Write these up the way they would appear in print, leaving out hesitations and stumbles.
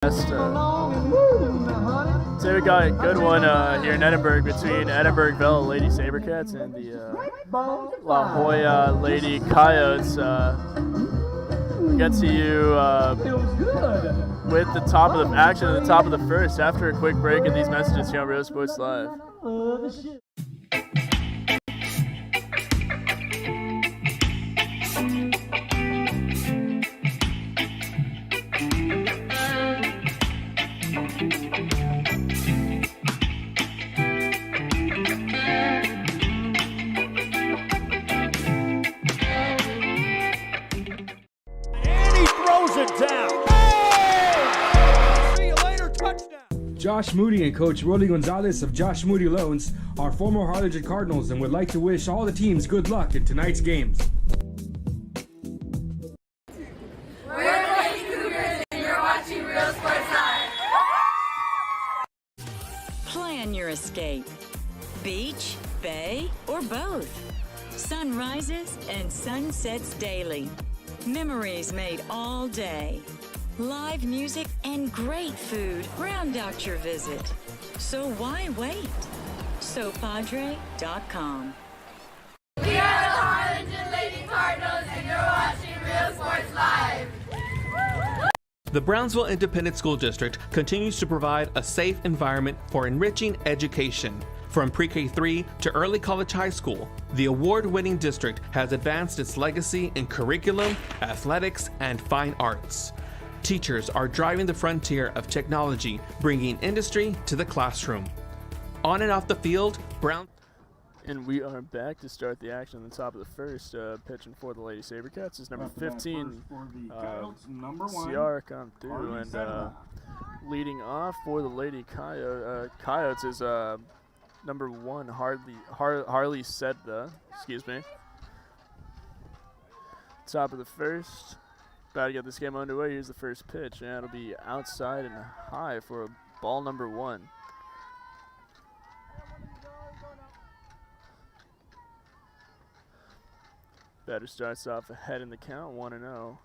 So we got a good one here in Edinburg between Edinburg Vela Lady Sabercats and the La Joya Lady Coyotes. We'll get to you with the top of the action at the top of the first after a quick break in these messages here on Real Sports Live. Josh Moody and Coach Rolly Gonzalez of Josh Moody Loans are former Harlingen Cardinals and would like to wish all the teams good luck in tonight's games. We're the Lady Cougars and you're watching Real Sports Live. Plan your escape. Beach, bay, or both. Sunrises and sunsets daily. Memories made all day. Live music and great food round out your visit. So why wait? SoPadre.com. We are the Harlingen Lady Cardinals and you're watching Real Sports Live. The Brownsville Independent School District continues to provide a safe environment for enriching education. From pre-K3 to early college high school, the award-winning district has advanced its legacy in curriculum, athletics, and fine arts. Teachers are driving the frontier of technology, bringing industry to the classroom. On and off the field, And we are back to start the action on the top of the first. Pitching for the Lady Sabercats is number 15, Ciara come through, and leading off for the Lady Coyotes is number 1, Harley Sedda, excuse me. Top of the first. About to get this game underway. Here's the first pitch, and it'll be outside and high for ball number 1. Batter starts off ahead in the count, 1-0.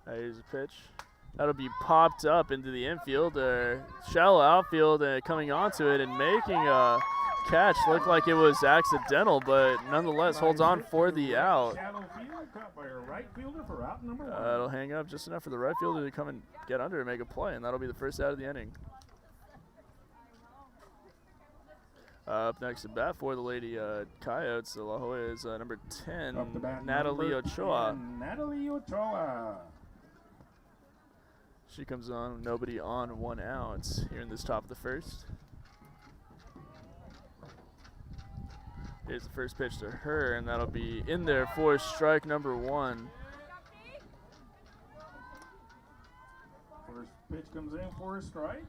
Here's a pitch. That'll be popped up into the infield, shallow outfield, coming onto it and making a catch. Looked like it was accidental, but nonetheless holds on for the out. It'll hang up just enough for the right fielder to come and get under and make a play, and that'll be the first out of the inning. Up next to bat for the Lady Coyotes, the La Joya is number 10, Natalie Ochoa. She comes on, nobody on, 1 out here in this top of the first. Here's the first pitch to her, and that'll be in there for strike number 1. First pitch comes in for a strike.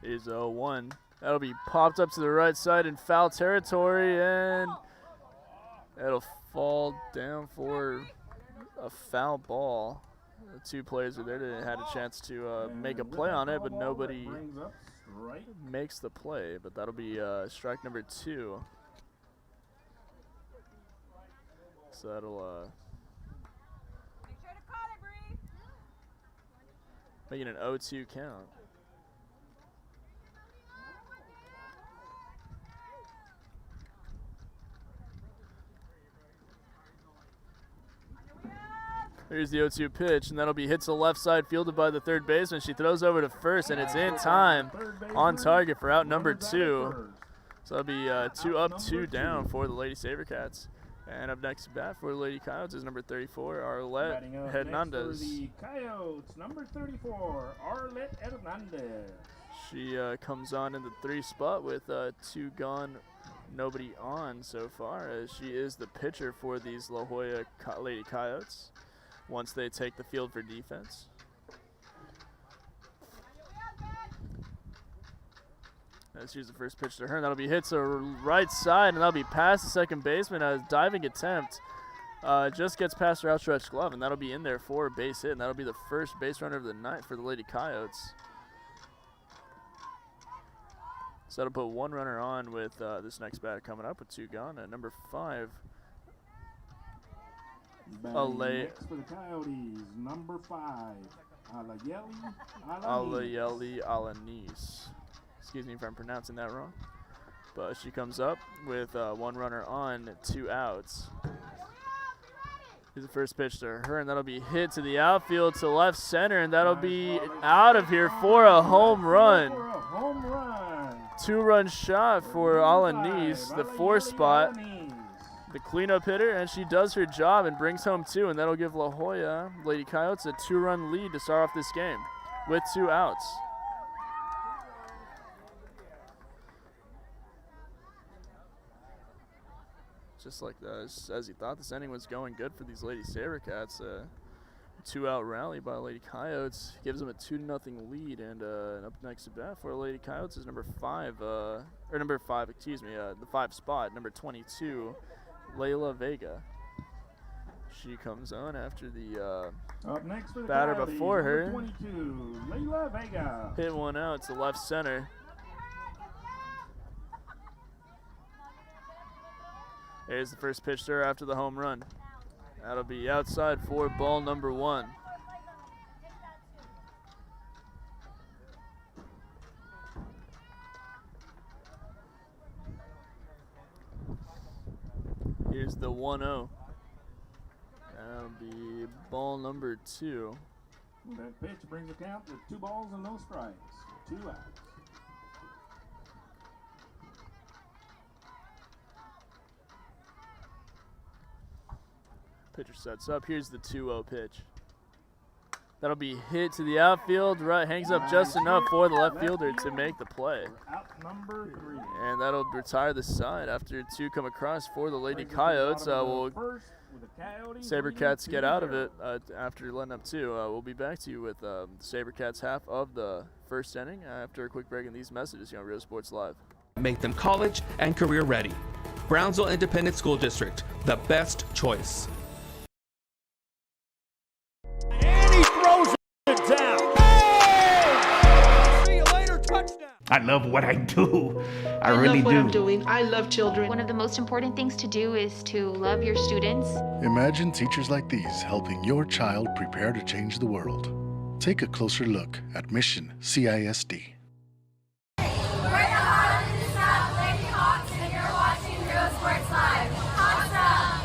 Is 0-1. That'll be popped up to the right side in foul territory, and it'll fall down for a foul ball. The 2 players were there that had a chance to make a play on it, but nobody makes the play. But that'll be strike number 2. So that'll make it an 0-2 count. Here's the 0-2 pitch, and that'll be hit to the left side, fielded by the third baseman. She throws over to first, and it's in time, on target for out number 2. So that'll be 2 up, 2 down for the Lady Sabercats. And up next to bat for the Lady Coyotes is number 34, Arlette Hernandez. For the Coyotes, number 34, Arlette Hernandez. She comes on in the 3 spot with 2 gone, nobody on so far, as she is the pitcher for these La Joya Lady Coyotes once they take the field for defense. Here's the first pitch to her, and that'll be hit to right side, and that'll be past the second baseman. A diving attempt just gets past her outstretched glove, and that'll be in there for a base hit, and that'll be the first base runner of the night for the Lady Coyotes. So that'll put 1 runner on with this next batter coming up with 2 gone. At number 5, Batting late. next for the Coyotes, number 5, Alayeli Alayeli Alanis. Excuse me if I'm pronouncing that wrong. But she comes up with one runner on, 2 outs. Here's the first pitch to her, and that'll be hit to the outfield to left center, and that'll be out of here for a home run. 2-run shot for Alanis, the 4 spot. The cleanup hitter, and she does her job and brings home 2, and that'll give La Joya Lady Coyotes a 2-run lead to start off this game with 2 outs. Just like that, as you thought, this inning was going good for these Lady Sabercats. 2-out rally by Lady Coyotes gives them a 2-0 lead, and up next to bat for Lady Coyotes is the 5 spot, number 22. Layla Vega. She comes on after the up next for the batter Coyotes, before her. 22, Layla Vega. Hit one out to left center. Here's the first pitch to her after the home run. That'll be outside for ball number 1. Here's the 1-0. That'll be ball number 2. That pitch brings the count to 2 balls and no strikes. 2 outs. Pitcher sets up. Here's the 2-0 pitch. That'll be hit to the outfield. Right, hangs up just enough for the left fielder to make the play. Out number 3. And that'll retire the side after 2 come across for the Lady Coyotes. Sabercats get out of it after letting up 2. We'll be back to you with the Sabercats half of the first inning after a quick break in these messages here on Real Sports Live. Make them college and career ready. Brownsville Independent School District, the best choice. I love what I do. I I really love what do. I'm doing. I love children. One of the most important things to do is to love your students. Imagine teachers like these helping your child prepare to change the world. Take a closer look at Mission CISD. We're the Harlem and South Lady Hawks, and you're watching Real Sports Live. Awesome!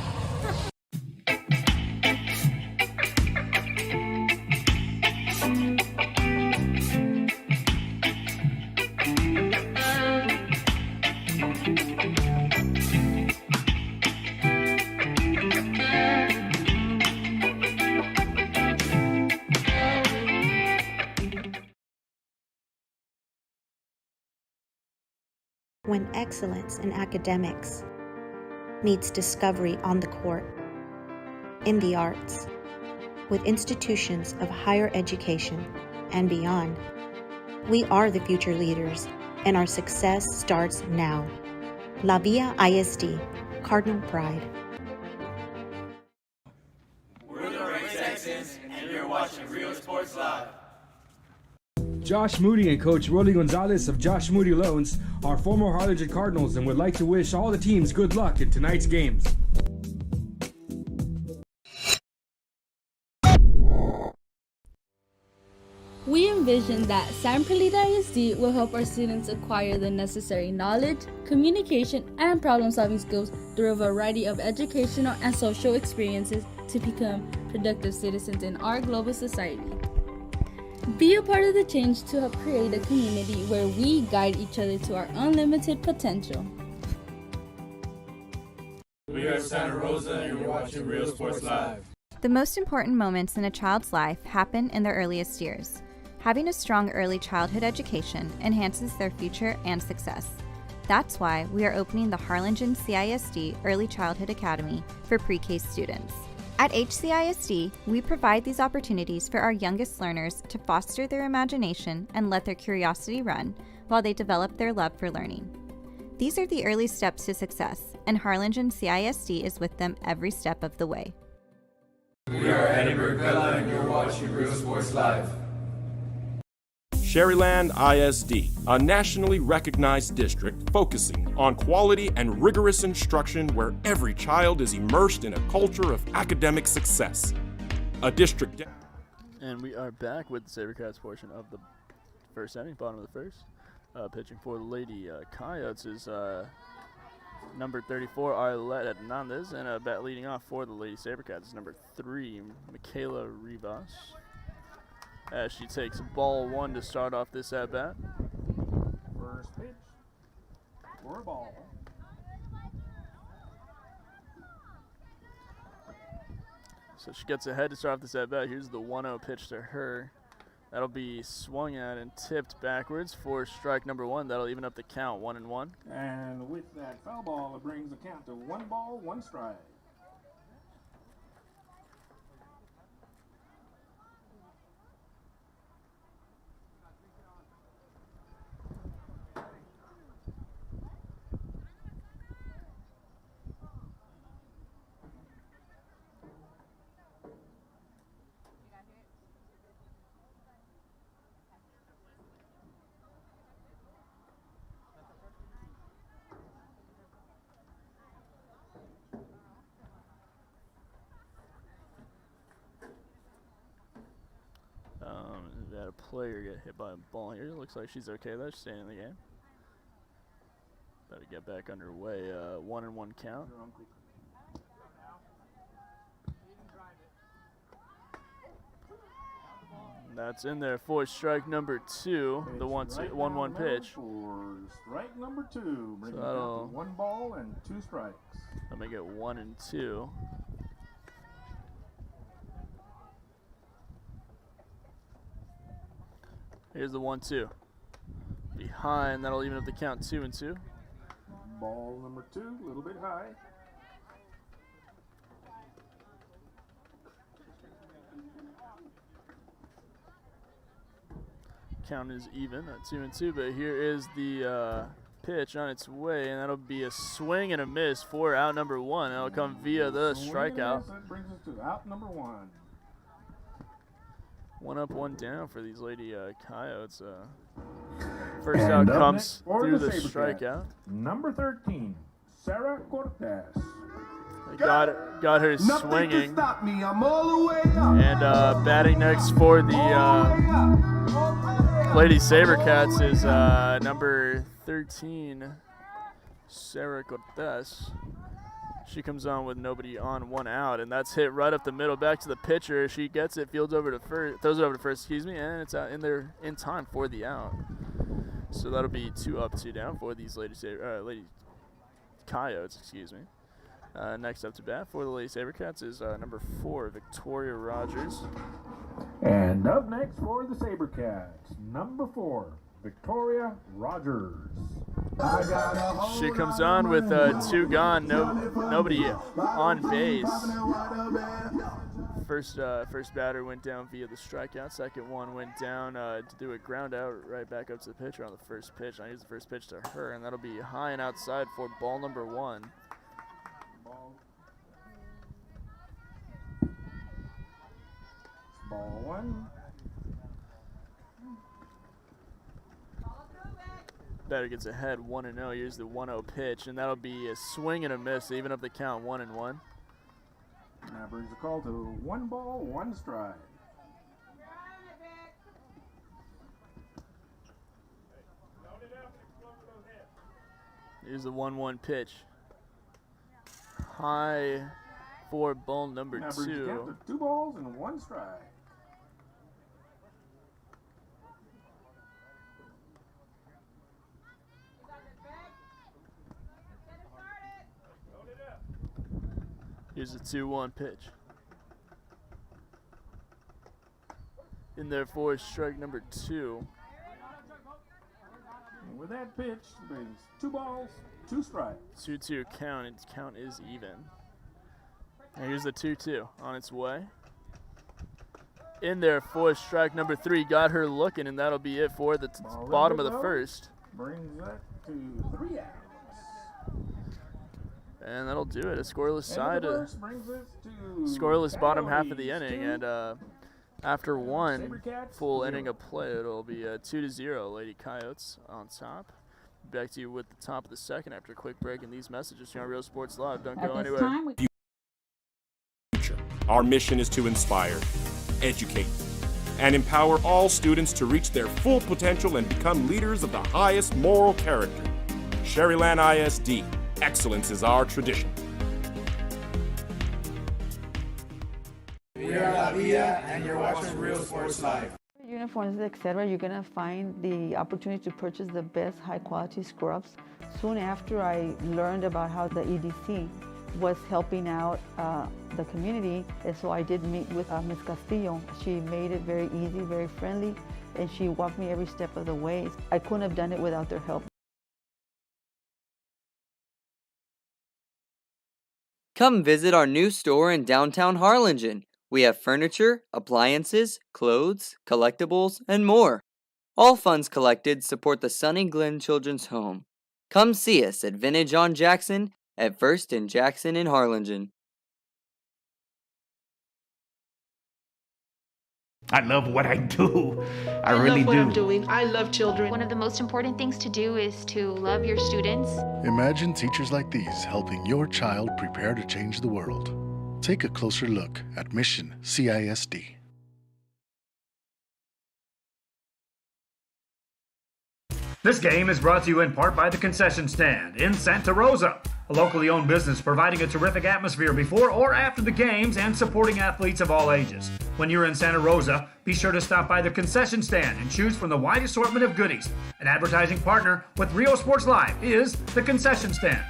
When excellence in academics meets discovery on the court, in the arts, with institutions of higher education and beyond, we are the future leaders, and our success starts now. La Villa ISD, Cardinal Pride. We're the Red Texans, and you're watching Real Sports Live. Josh Moody and Coach Rolly Gonzalez of Josh Moody Loans are former Harlingen Cardinals and would like to wish all the teams good luck in tonight's games. We envision that San Perlita ISD will help our students acquire the necessary knowledge, communication, and problem-solving skills through a variety of educational and social experiences to become productive citizens in our global society. Be a part of the change to help create a community where we guide each other to our unlimited potential. We are Santa Rosa, and you're watching Real Sports Live. The most important moments in a child's life happen in their earliest years. Having a strong early childhood education enhances their future and success. That's why we are opening the Harlingen CISD Early Childhood Academy for pre-K students. At HCISD, we provide these opportunities for our youngest learners to foster their imagination and let their curiosity run while they develop their love for learning. These are the early steps to success, and Harlingen CISD is with them every step of the way. We are Edinburg, Vela, and you're watching Real Sports Live. Sherryland ISD, a nationally recognized district focusing on quality and rigorous instruction where every child is immersed in a culture of academic success. A district. And we are back with the SaberCats portion of the first inning, bottom of the first. Pitching for the Lady Coyotes is number 34, Arlette Hernandez, and a bat leading off for the Lady SaberCats is number 3, Michaela Rivas. As she takes ball 1 to start off this at-bat. First pitch for a ball. So she gets ahead to start off this at-bat. Here's the 1-0 pitch to her. That'll be swung at and tipped backwards for strike number 1. That'll even up the count, 1-1. And with that foul ball, it brings the count to 1 ball, 1 strike. That a player get hit by a ball here. Looks like she's okay though. She's staying in the game. Better get back underway. 1-1 count. That's in there for strike number 2. The 1-1 pitch. For strike number 2, bringing So it to 1 ball and 2 strikes. Let me get 1 and 2. Here's the 1-2. Behind, that'll even up the count, 2-2. Ball number 2, a little bit high. Count is even at 2-2, but here is the pitch on its way, and that'll be a swing and a miss for out number 1. That'll come via the strikeout. That brings us to out number 1. 1 up, 1 down for these Lady Coyotes. First out comes through the strikeout. Number 13, Sarah Cortez. Got her swinging. Stop me. I'm all the way up. And batting next for the Lady SaberCats is number 13, Sarah Cortez. She comes on with nobody on, 1 out, and that's hit right up the middle, back to the pitcher. She gets it, fields over to first, throws it over to first, and it's out in there in time for the out. So that'll be 2 up, 2 down for these Lady Coyotes, excuse me. Next up to bat for the Lady SaberCats is number 4, Victoria Rogers. And up next for the SaberCats, number 4, Victoria Rogers. She comes on with 2 gone, nobody on base. First batter went down via the strikeout. Second one went down to do a ground out right back up to the pitcher on the first pitch. I use the first pitch to her, and that'll be high and outside for ball number 1. Ball 1. Batter gets ahead 1-0. Here's the 1-0 pitch, and that'll be a swing and a miss, even up the count 1-1. That brings the call to 1 ball, 1 strike. Here's the 1-1 pitch. High for ball number 2. 2 balls and 1 strike. Here's the 2-1 pitch. In there for strike number 2. And with that pitch, brings 2 balls, 2 strikes. 2-2 count, and count is even. And here's the 2-2 on its way. In there for strike number 3. Got her looking, and that'll be it for the bottom of the first. Brings that to 3 outs. And that'll do it. A scoreless side. Brings us to scoreless bottom half of the inning. And After one SaberCats, full 0. inning of play, it'll be 2-0 Lady Coyotes on top. Back to you with the top of the second after a quick break and these messages here on Real Sports Live. Don't go anywhere. Our mission is to inspire, educate, and empower all students to reach their full potential and become leaders of the highest moral character. Sherryland ISD, excellence is our tradition. We are La Vida, and you're watching Real Sports Live. Uniforms, etc., you're going to find the opportunity to purchase the best high-quality scrubs. Soon after I learned about how the EDC was helping out the community, and so I did meet with Ms. Castillo. She made it very easy, very friendly, and she walked me every step of the way. I couldn't have done it without their help. Come visit our new store in downtown Harlingen. We have furniture, appliances, clothes, collectibles, and more. All funds collected support the Sunny Glen Children's Home. Come see us at Vintage on Jackson at First and Jackson in Harlingen. I love what I do. I really love what do. I'm doing. I love children. One of the most important things to do is to love your students. Imagine teachers like these helping your child prepare to change the world. Take a closer look at Mission CISD. This game is brought to you in part by the Concession Stand in Santa Rosa, a locally owned business providing a terrific atmosphere before or after the games and supporting athletes of all ages. When you're in Santa Rosa, be sure to stop by the Concession Stand and choose from the wide assortment of goodies. An advertising partner with Rio Sports Live is the Concession Stand.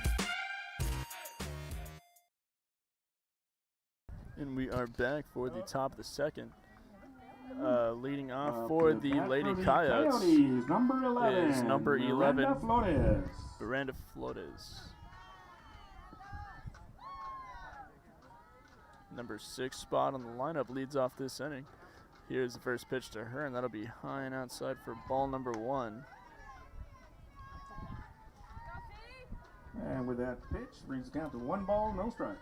And we are back for the top of the second. Leading off for the Lady Coyotes number 11, is number 11, Miranda Flores. Number 6 spot on the lineup leads off this inning. Here's the first pitch to her, and that'll be high and outside for ball number 1. And with that pitch, brings the count to 1 ball, no strikes.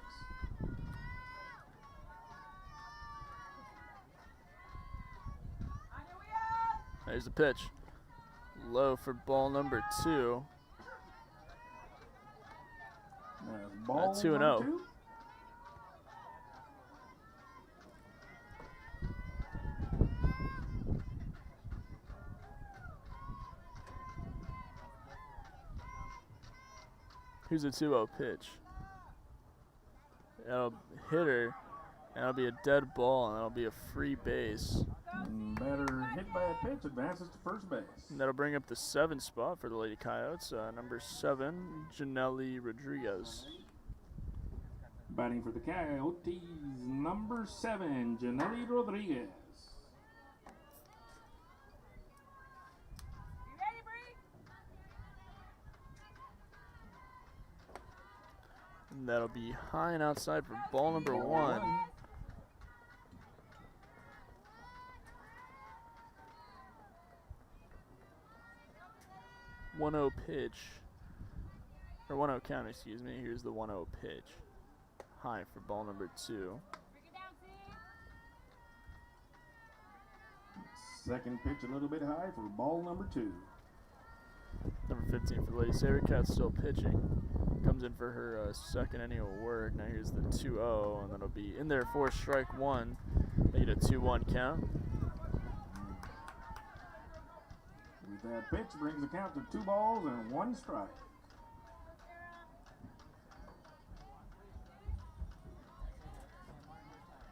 There's the pitch. Low for ball number 2. Ball 2-0. Here's a 2-0 pitch. That'll hit her, and that'll be a dead ball, and that'll be a free base. Batter hit by a pitch, advances to first base. And that'll bring up the 7 spot for the Lady Coyotes. Number 7, Janelle Rodriguez. Batting for the Coyotes, number 7, Janelle Rodriguez. And that'll be high and outside for ball number 1. .10 pitch, or 1-0 count, excuse me. Here's the 1-0 pitch. High for ball number 2. Second pitch a little bit high for ball number 2. Number 15 for the Lady Sabercats still pitching. Comes in for her second inning of work. Now here's the 2-0, and that'll be in there for strike 1. Make it a 2-1 count. With that pitch, brings the count to 2 balls and 1 strike.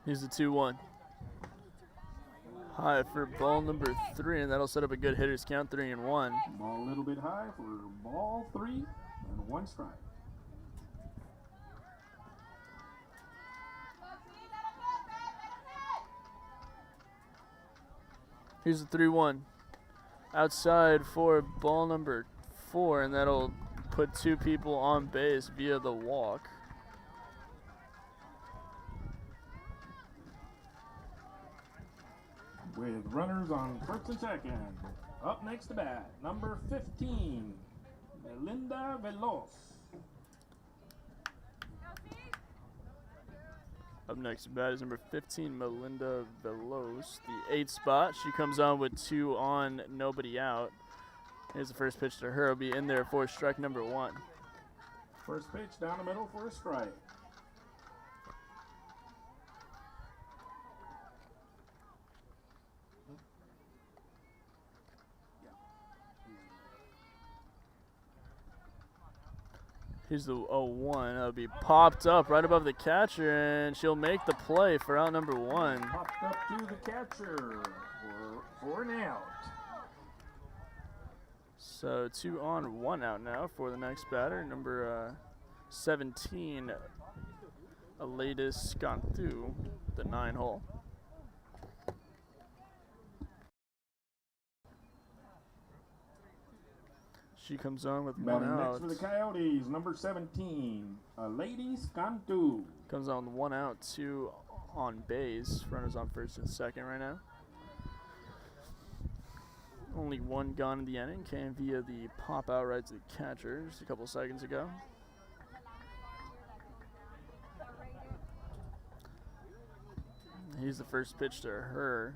Here's the 2-1. High for ball number 3, and that'll set up a good hitter's count, 3-1. Ball a little bit high for ball 3 and 1 strike. Here's the 3-1. Outside for ball number 4, and that'll put 2 people on base via the walk. With runners on first and second. Up next to bat, number 15, Melinda Veloz. Up next to bat is number 15, Melinda Velos, the 8th spot. She comes on with 2 on, nobody out. Here's the first pitch to her. It'll be in there for strike number 1. First pitch down the middle for a strike. Here's the 0-1. That'll be popped up right above the catcher, and she'll make the play for out number 1. Popped up to the catcher for an out. So 2 on, 1 out now for the next batter, number 17, Aladis Scantu, the 9-hole. She comes on with 1 out. Next for the Coyotes, number 17, Aladis Scantu. Comes on with 1 out, 2 on base. Runners on first and second right now. Only 1 gone in the inning. Came via the pop out right to the catcher just a couple seconds ago. Here's the first pitch to her.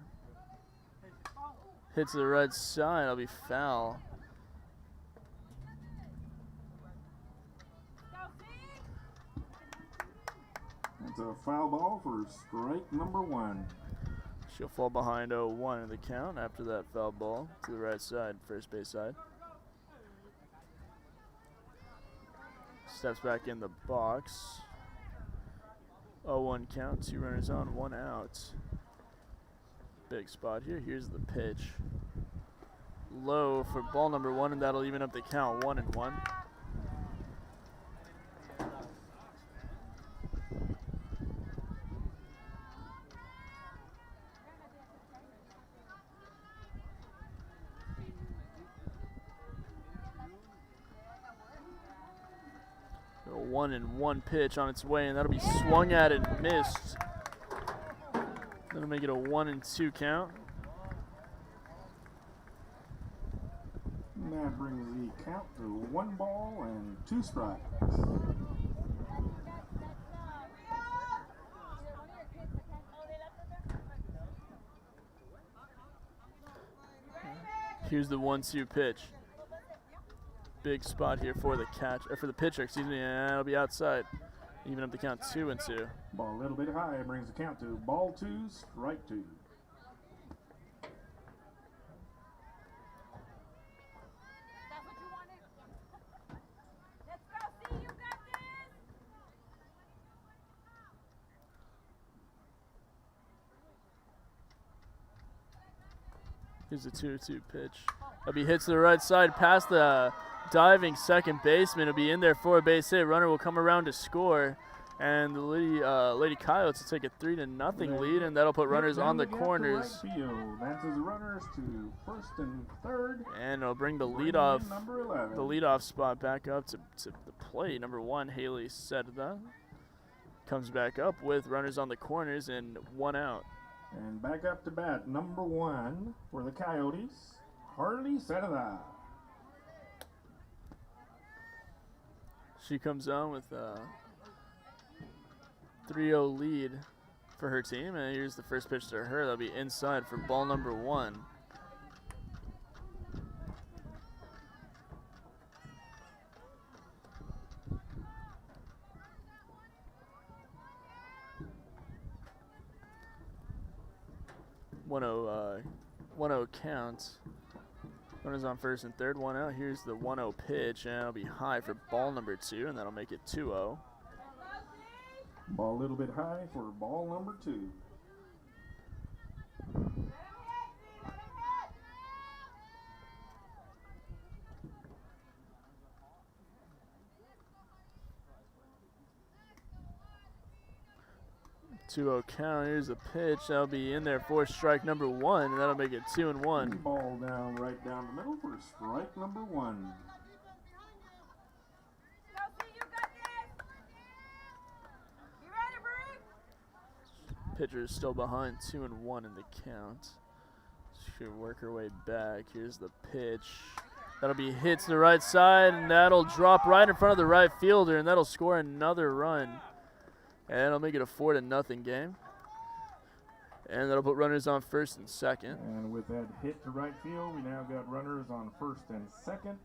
Hits to the right side. It'll be foul. That's a foul ball for strike number 1. She'll fall behind 0-1 in the count after that foul ball to the right side, first base side. Steps back in the box. 0-1 count, 2 runners on, 1 out. Big spot here. Here's the pitch. Low for ball number 1, and that'll even up the count, 1-1. A 1-1 pitch on its way, and that'll be swung at and missed. That'll make it a 1-2 count. And that brings the count to 1 ball and 2 strikes. Here's the 1-2 pitch. Big spot here for the catch, or for the pitcher, excuse me, and it'll be outside. Even up the count, 2-2. Ball a little bit high, brings the count to ball 2, strike 2. Here's the 2-2 pitch. It'll be hit to the right side past the diving second baseman. It'll be in there for a base hit. Runner will come around to score. And the Lady Coyotes will take a 3-0 lead, and that'll put runners on the corners. Right field. Advances the runners to first and third. And it'll bring the leadoff spot back up to the plate. Number 1, Haley Sedda comes back up with runners on the corners and 1 out. And back up to bat, number 1 for the Coyotes, Harley Sedda. She comes on with 3-0 lead for her team, and here's the first pitch to her. That'll be inside for ball number 1. One 0 count. Runners on first and third, 1 out. Here's the 1-0 pitch, and it'll be high for ball number 2, and that'll make it 2-0. Ball a little bit high for ball number 2. Two-0 count. Here's a pitch. That'll be in there for strike number 1, and that'll make it 2-1. Ball down right down the middle for strike number 1. Pitcher is still behind, 2-1 in the count. She'll work her way back. Here's the pitch. That'll be hit to the right side, and that'll drop right in front of the right fielder, and that'll score another run. And it'll make it a 4-0 game. And that'll put runners on first and second. And with that hit to right field, we now got runners on first and second.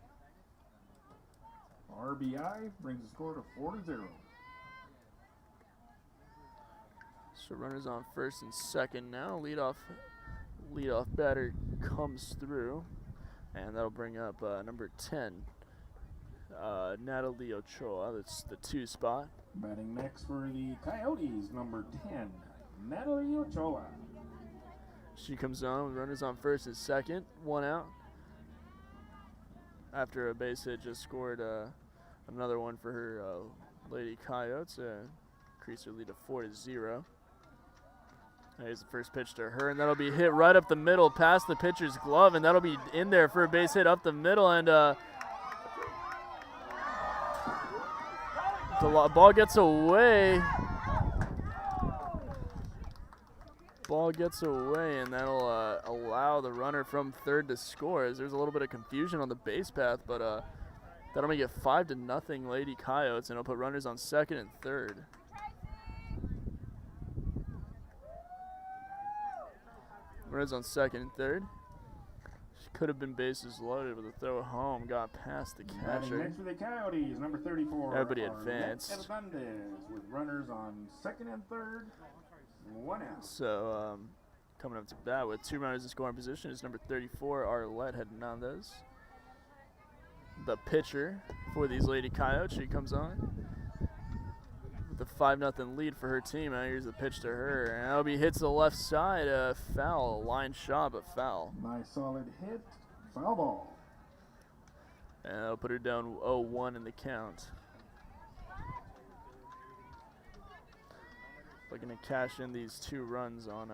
RBI brings the score to 4-0. So runners on first and second now. Leadoff batter comes through. And that'll bring up number 10, Natalie Ochoa. That's the 2 spot. Batting next for the Coyotes, number 10, Natalie Ochoa. She comes on with runners on first and second, 1 out. After a base hit, just scored another one for her Lady Coyotes. Increase her lead to 4-0. Here's the first pitch to her, and that'll be hit right up the middle past the pitcher's glove, and that'll be in there for a base hit up the middle, and the ball gets away. Ball gets away, and that'll allow the runner from third to score. As there's a little bit of confusion on the base path, but that'll make it 5-0 Lady Coyotes, and it'll put runners on second and third. Runners on second and third. She could have been bases loaded with a throw home. Got past the catcher. Next for the Coyotes, number 34. Everybody advanced. With runners on second and third, 1 out. So coming up to bat with 2 runners in scoring position is number 34, Arlette Hernandez. The pitcher for these Lady Coyotes. She comes on with a 5-0 lead for her team. Now here's the pitch to her, and that'll be hit to the left side. Foul, line shot, but foul. Nice solid hit, foul ball. And that'll put her down 0-1 in the count. Looking to cash in these 2 runs on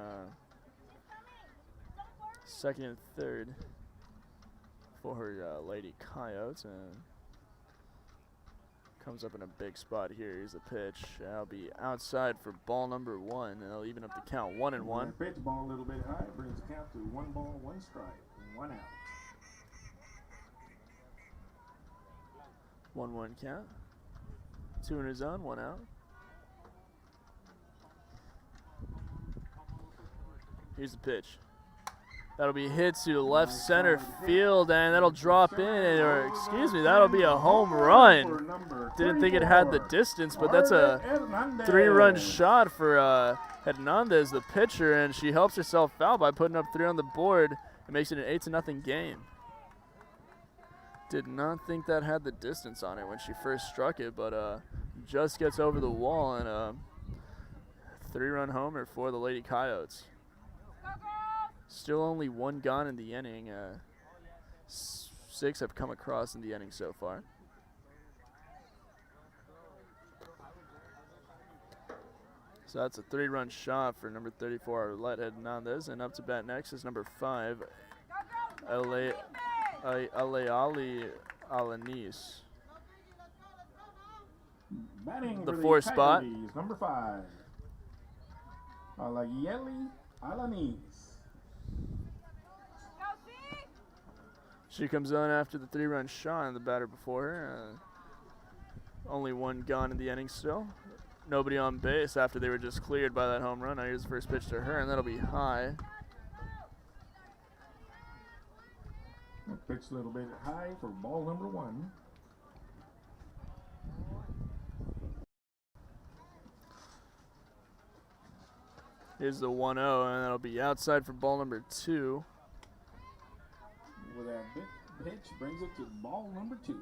second and third for her Lady Coyotes. And comes up in a big spot here. Here's the pitch. That'll be outside for ball number 1, and they'll even up the count 1-1. Pitch ball a little bit high, brings the count to 1 ball, 1 strike, 1 out. 1-1 count. 2 in his own, 1 out. Here's the pitch. That'll be hit to left center field, and that'll drop in, or excuse me, that'll be a home run. Didn't think it had the distance, but that's a 3-run shot for Hernandez, the pitcher, and she helps herself out by putting up 3 on the board. It makes it an 8-0 game. Did not think that had the distance on it when she first struck it, but just gets over the wall, and a 3-run homer for the Lady Coyotes. Still only 1 gone in the inning. 6 have come across in the inning so far. So that's a 3-run shot for number 34, Arlette Hernandez. And up to bat next is number 5, Aleali Alanis. Batting the for 4 spot. Coyotes, number 5, Aleali Alanis. She comes on after the 3-run shot, and the batter before her. Only 1 gone in the inning still. Nobody on base after they were just cleared by that home run. Now here's the first pitch to her, and that'll be high. Pitch a little bit high for ball number 1. Here's the 1-0, and that'll be outside for ball number 2. With that pitch, brings it to ball number 2.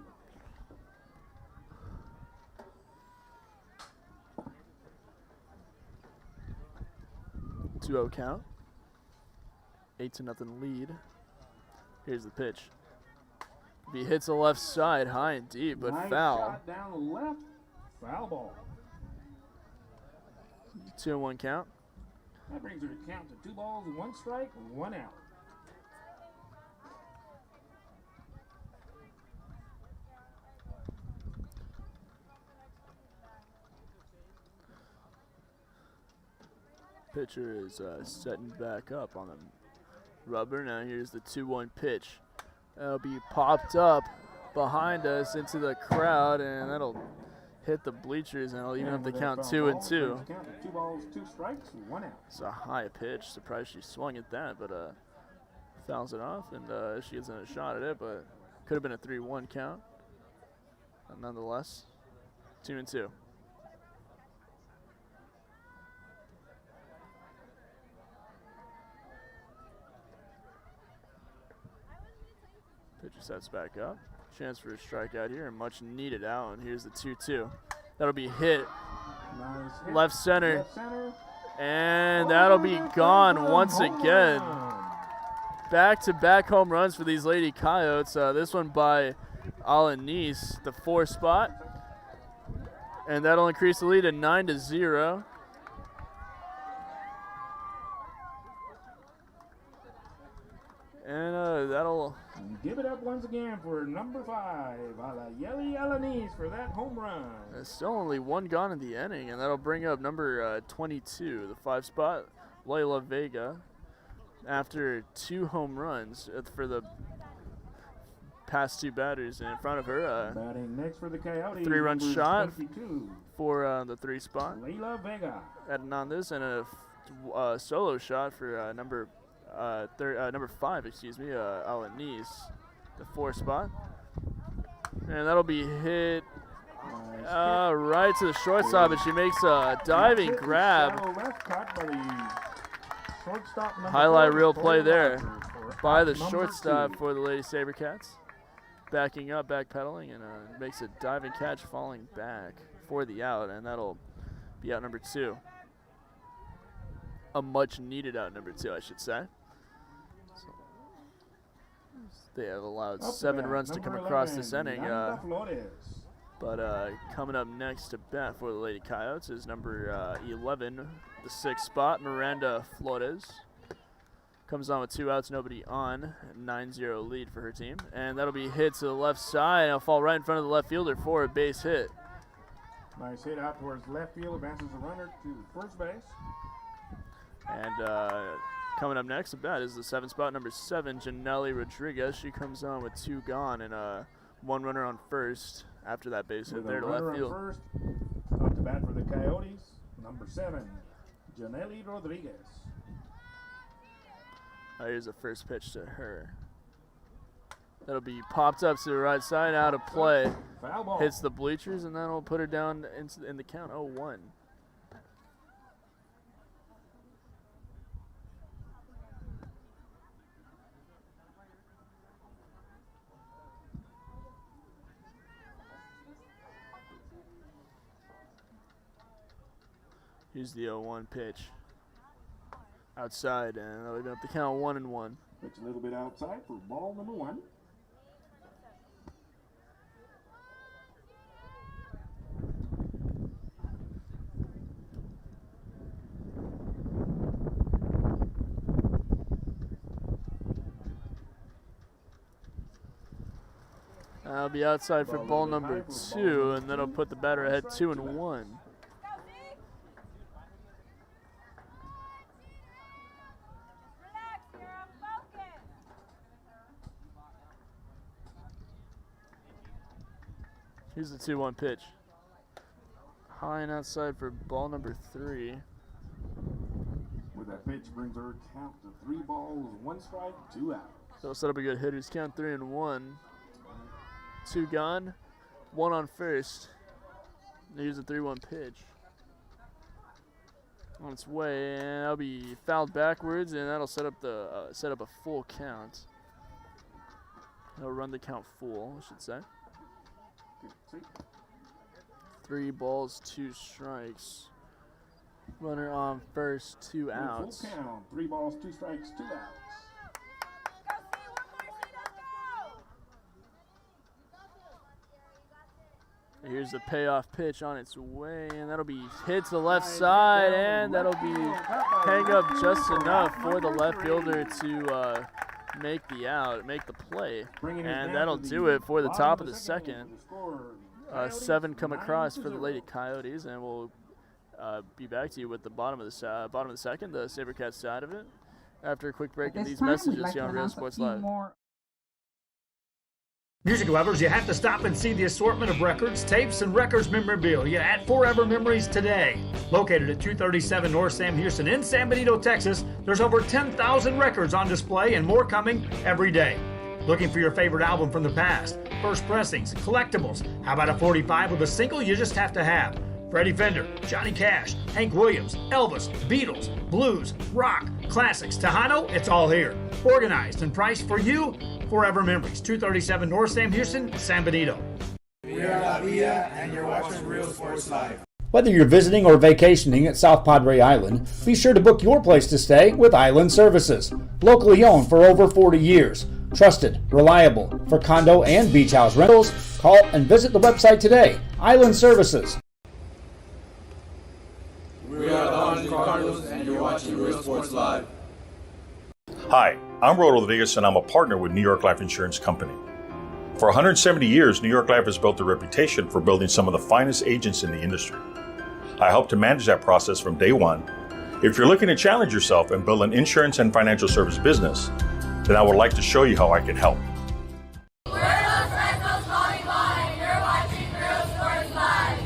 Two-0 count. 8-0 lead. Here's the pitch. If he hits the left side, high and deep, but nice foul. Shot down the left, foul ball. 2-1 count. That brings her to count to 2 balls, 1 strike, 1 out. Pitcher is setting back up on the rubber. Now here's the 2-1 pitch. That'll be popped up behind us into the crowd, and that'll hit the bleachers, and it'll even have to with count that 2 foul and ball, 2. brings the count to 2 balls, 2 strikes, 1 out. It's a high pitch. Surprised she swung at that, but fouls it off, and she gets a shot at it, but could have been a 3-1 count. But nonetheless, 2 and 2. Pitcher sets back up. Chance for a strikeout here, and much needed out, and here's the 2-2. That'll be hit. Nice hit. Left center. Left center. And that'll be gone once again. Back-to-back home runs for these Lady Coyotes. This one by Alanis, the 4 spot. And that'll increase the lead to 9-0. And that'll give it up once again for number 5, Alayeli Alanis, for that home run. There's still only 1 gone in the inning, and that'll bring up number 22, the 5 spot, Layla Vega, after 2 home runs for the past 2 batters. And in front of her, batting next for the Coyotes, 3-run shot 22, for the 3 spot. Layla Vega. Adding on this, and a solo shot for number 5, excuse me, Alanis, the 4 spot. And that'll be hit right to the shortstop, and she makes a diving grab. Highlight reel play there by the shortstop for the Lady Sabercats. Backing up, backpedaling, and makes a diving catch, falling back for the out, and that'll be out number 2. A much needed out number 2, I should say. They have allowed 7 runs to come across this inning. But coming up next to bat for the Lady Coyotes is number 11, the 6th spot, Miranda Flores. Comes on with 2 outs, nobody on. 9-0 lead for her team. And that'll be hit to the left side. It'll fall right in front of the left fielder for a base hit. Nice hit out towards left field, advances the runner to first base. And coming up next to bat is the 7th spot, number 7, Janelle Rodriguez. She comes on with 2 gone and 1 runner on first after that base hit there to left field. First, up to bat for the Coyotes, number 7, Janelle Rodriguez. Here's the first pitch to her. That'll be popped up to the right side, out of play. Foul ball. Hits the bleachers, and that'll put her down in the count 0-1. Here's the 0-1 pitch. Outside, and that'll be up the count 1-1. Pitch a little bit outside for ball number 1. That'll be outside for ball number 2, and that'll put the batter ahead 2-1. Here's the 2-1 pitch. High and outside for ball number 3. With that pitch brings her count to 3 balls, 1 strike, 2 outs. So set up a good hitters count, 3-1. 2 gone, 1 on first. Here's the 3-1 pitch. On its way, and that'll be fouled backwards, and that'll set up a full count. That'll run the count full, I should say. 3 balls, 2 strikes. Runner on first, 2 outs. Full count, 3 balls, 2 strikes, 2 outs. Here's the payoff pitch on its way, and that'll be hit to the left side, and that'll be hang up just enough for the left fielder to make the out, make the play, and that'll do it for the top of the second. 7 come across for the Lady Coyotes, and we'll be back to you with the bottom of the second, the Sabercats side of it, after a quick break in these messages here on Real Sports Live. Music lovers, you have to stop and see the assortment of records, tapes, and records memorabilia at Forever Memories today. Located at 237 North Sam Houston in San Benito, Texas, there's over 10,000 records on display and more coming every day. Looking for your favorite album from the past, first pressings, collectibles? How about a 45 with a single you just have to have? Freddie Fender, Johnny Cash, Hank Williams, Elvis, Beatles, blues, rock, classics, Tejano, it's all here. Organized and priced for you. Forever Memories, 237 North Sam Houston, San Benito. We are La Villa, and you're watching Real Sports Live. Whether you're visiting or vacationing at South Padre Island, be sure to book your place to stay with Island Services. Locally owned for over 40 years. Trusted, reliable for condo and beach house rentals. Call and visit the website today. Island Services. We are the Harlingen Cardinals, and you're watching Real Sports Live. Hi, I'm Rodo Rodriguez, and I'm a partner with New York Life Insurance Company. For 170 years, New York Life has built a reputation for building some of the finest agents in the industry. I help to manage that process from day one. If you're looking to challenge yourself and build an insurance and financial service business, then I would like to show you how I can help. We're Los Retos calling by, and you're watching Real Sports Live.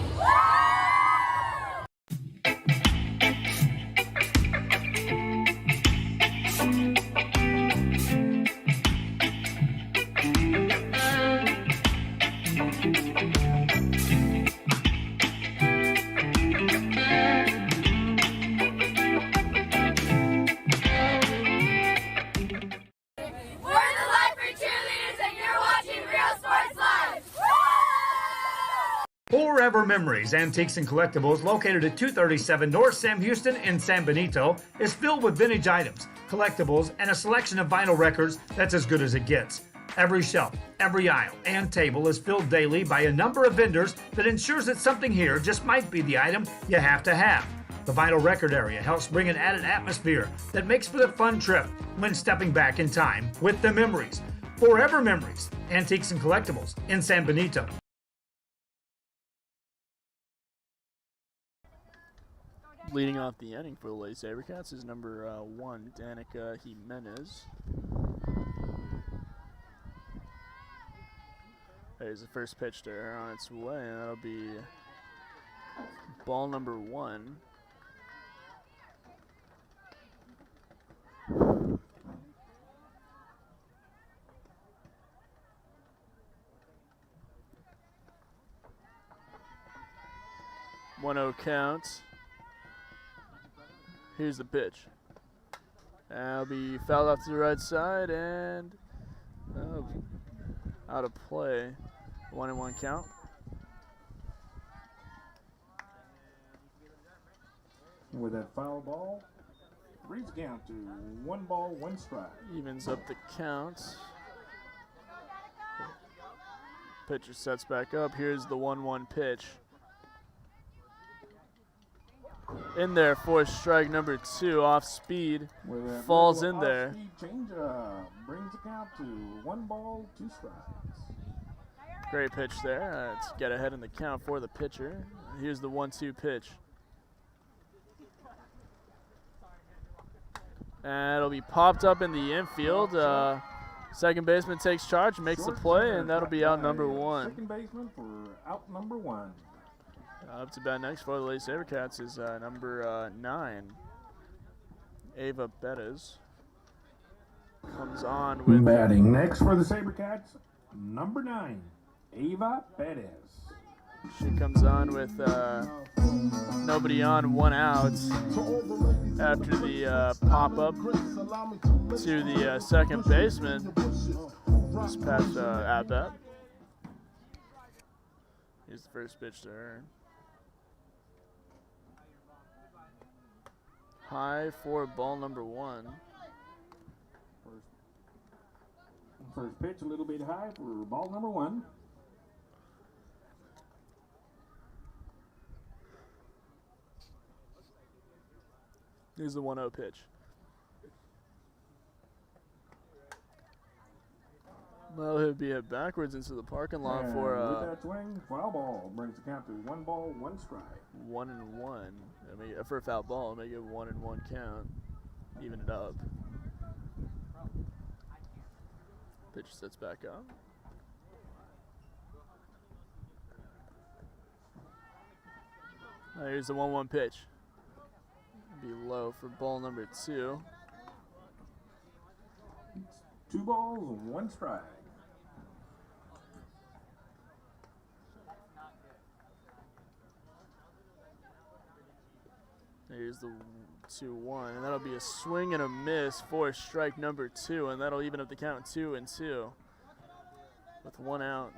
Forever Memories, Antiques and Collectibles, located at 237 North Sam Houston in San Benito, is filled with vintage items, collectibles, and a selection of vinyl records that's as good as it gets. Every shelf, every aisle, and table is filled daily by a number of vendors that ensures that something here just might be the item you have to have. The vinyl record area helps bring an added atmosphere that makes for the fun trip when stepping back in time with the memories. Forever Memories, Antiques and Collectibles in San Benito. Leading off the inning for the Lady Sabercats is number 1, Danica Jimenez. There's the first pitch to her on its way, and that'll be ball number 1. One-0 count. Here's the pitch. That'll be fouled off to the right side and out of play. 1-1 count. With that foul ball, brings the count to 1 ball, 1 strike. Evens up the count. Pitcher sets back up. Here's the 1-1 pitch. In there for strike number 2, off speed, falls in there. Change brings the count to 1 ball, 2 strikes. Great pitch there to get ahead in the count for the pitcher. Here's the 1-2 pitch. And it'll be popped up in the infield. Second baseman takes charge, makes the play, and that'll be out number 1. Second baseman for out number 1. Up to bat next for the Lady Sabercats is number 9, Ava Bettis. Comes on with batting next for the Sabercats, number 9, Ava Bettis. She comes on with nobody on, 1 out after the pop up to the second baseman. This past at bat. Here's the first pitch to her. High for ball number 1. First pitch a little bit high for ball number 1. Here's the 1-0 pitch. Well, he'll be hit backwards into the parking lot for with that swing, foul ball brings the count to 1 ball, 1 strike. 1-1. I mean, for a foul ball, make it 1-1 count. Even it up. Pitch sets back up. Here's the 1-1 pitch. Be low for ball number 2. 2 balls, 1 strike. Here's the 2-1, and that'll be a swing and a miss for strike number 2, and that'll even up the count 2-2. With 1 out,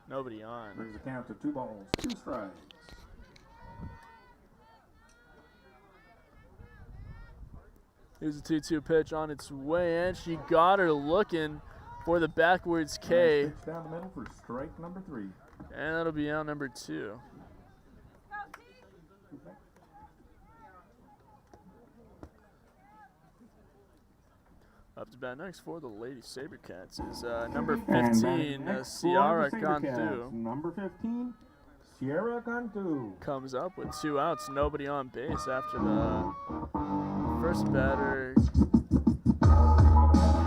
nobody on. Brings the count to 2 balls, 2 strikes. Here's a 2-2 pitch on its way in. She got her looking for the backwards K. Nice pitch down the middle for strike number 3. And that'll be out number 2. Up to bat next for the Lady Sabercats is number 15, Ciara Cantu. Number 15, Ciara Cantu. Comes up with 2 outs, nobody on base after the first batter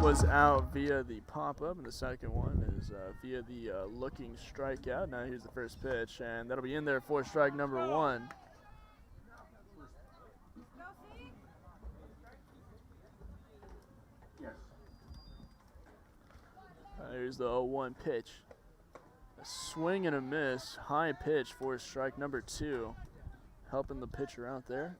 was out via the pop-up, and the second one is via the looking strikeout. Now here's the first pitch, and that'll be in there for strike number 1. Here's the 0-1 pitch. A swing and a miss, high pitch for strike number 2. Helping the pitcher out there.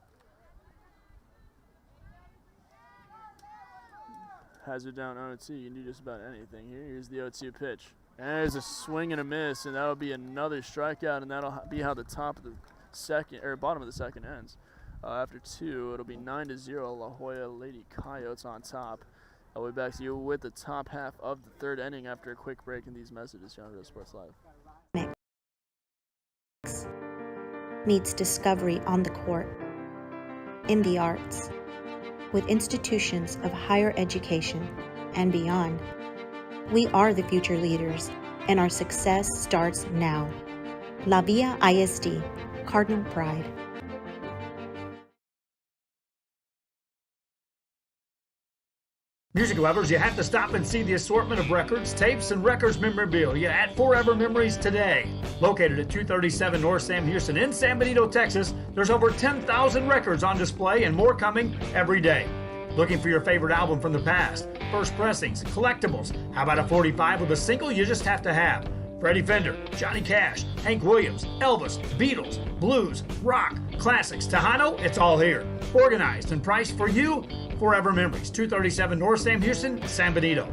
Has it down 0-2. You can do just about anything here. Here's the 0-2 pitch. And there's a swing and a miss, and that'll be another strikeout, and that'll be how the top of the second, or bottom of the second ends. After 2, it'll be 9-0. La Joya Lady Coyotes on top. I'll be back to you with the top half of the 3rd inning after a quick break in these messages here on Real Sports Live. Needs discovery on the court, in the arts, with institutions of higher education and beyond. We are the future leaders, and our success starts now. La Villa ISD, Cardinal Pride. Music lovers, you have to stop and see the assortment of records, tapes, and records memorabilia at Forever Memories today. Located at 237 North Sam Houston in San Benito, Texas, there's over 10,000 records on display and more coming every day. Looking for your favorite album from the past, first pressings, collectibles? How about a 45 with a single you just have to have? Freddie Fender, Johnny Cash, Hank Williams, Elvis, Beatles, blues, rock, classics, Tejano, it's all here. Organized and priced for you. Forever Memories, 237 North Sam Houston, San Benito.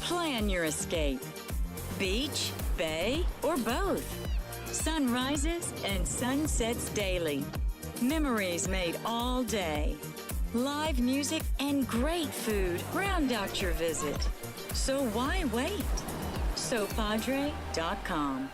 Plan your escape. Beach, bay, or both. Sunrises and sunsets daily. Memories made all day. Live music and great food round out your visit. So why wait? SoPadre.com.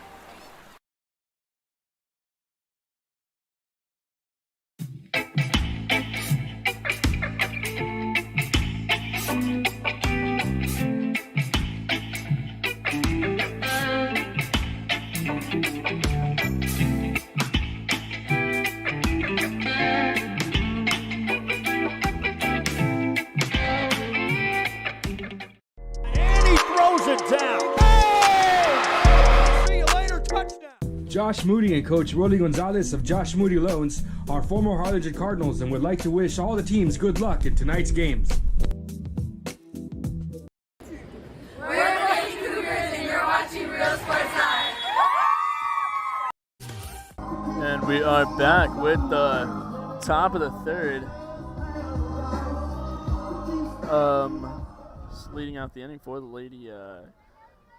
Josh Moody and Coach Rolly Gonzalez of Josh Moody Loans are former Harlingen Cardinals and would like to wish all the teams good luck in tonight's games. We're the Lady Cougars, and you're watching Real Sports Live. And we are back with the top of the 3rd. Leading out the inning for the Lady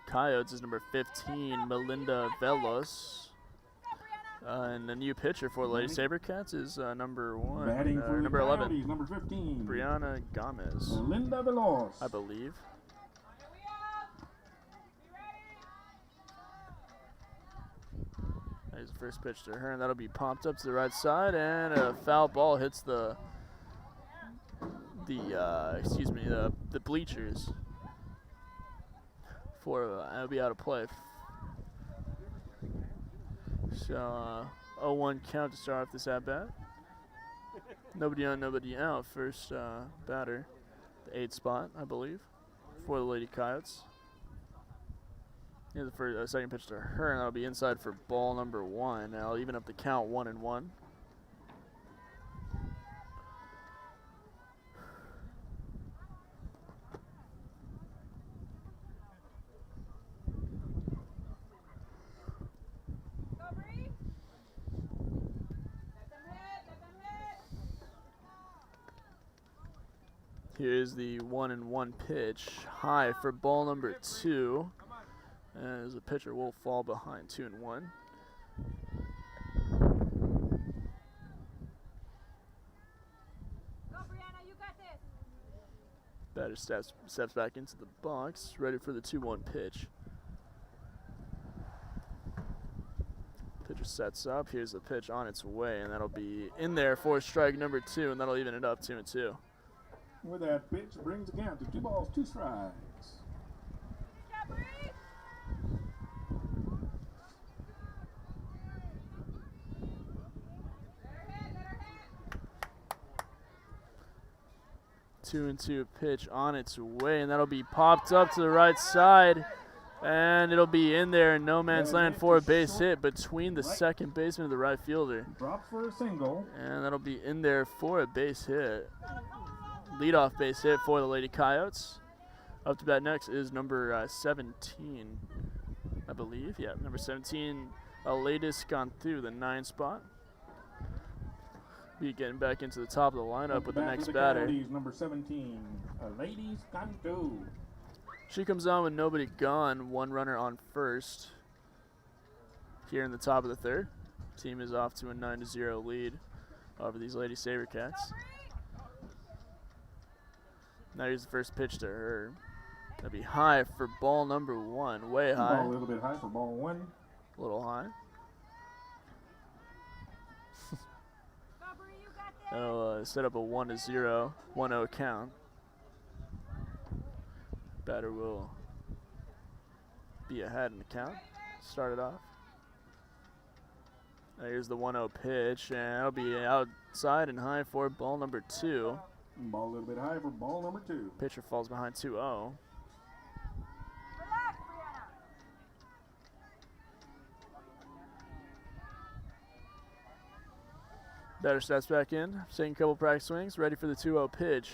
Coyotes is number 15, Melinda Velos. And the new pitcher for the Lady Sabercats is number 1, number 11, Coyotes, number 15, Brianna Gomez. Melinda Velos, I believe. There's the first pitch to her, and that'll be popped up to the right side, and a foul ball hits the bleachers. It'll be out of play. So 0-1 count to start off this at bat. Nobody on, nobody out. First batter, the 8th spot, I believe, for the Lady Coyotes. Here's the second pitch to her, and that'll be inside for ball number 1. Now I'll even up the count 1-1. Here's the 1-1 pitch, high for ball number 2. As the pitcher will fall behind 2-1. Batter steps back into the box, ready for the 2-1 pitch. Pitcher sets up. Here's the pitch on its way, and that'll be in there for strike number 2, and that'll even it up 2-2. With that pitch, brings the count to 2 balls, 2 strikes. 2-2 pitch on its way, and that'll be popped up to the right side, and it'll be in there in no man's land for a base hit between the second baseman and the right fielder. Drops for a single. And that'll be in there for a base hit. Leadoff base hit for the Lady Coyotes. Up to bat next is number 17, I believe. Yeah, number 17, Aledis Cantu, the 9 spot. Be getting back into the top of the lineup with the next batter. Number 17, Aledis Cantu. She comes on with nobody gone, 1 runner on first. Here in the top of the 3rd. Team is off to a 9-0 lead over these Lady Sabercats. Now here's the first pitch to her. That'll be high for ball number 1, way high. A little bit high for ball 1. A little high. That'll set up a 1-0, 1-0 count. Batter will be ahead in the count. Start it off. Here's the 1-0 pitch, and that'll be outside and high for ball number 2. Ball a little bit high for ball number 2. Pitcher falls behind 2-0. Batter steps back in, taking a couple practice swings, ready for the 2-0 pitch.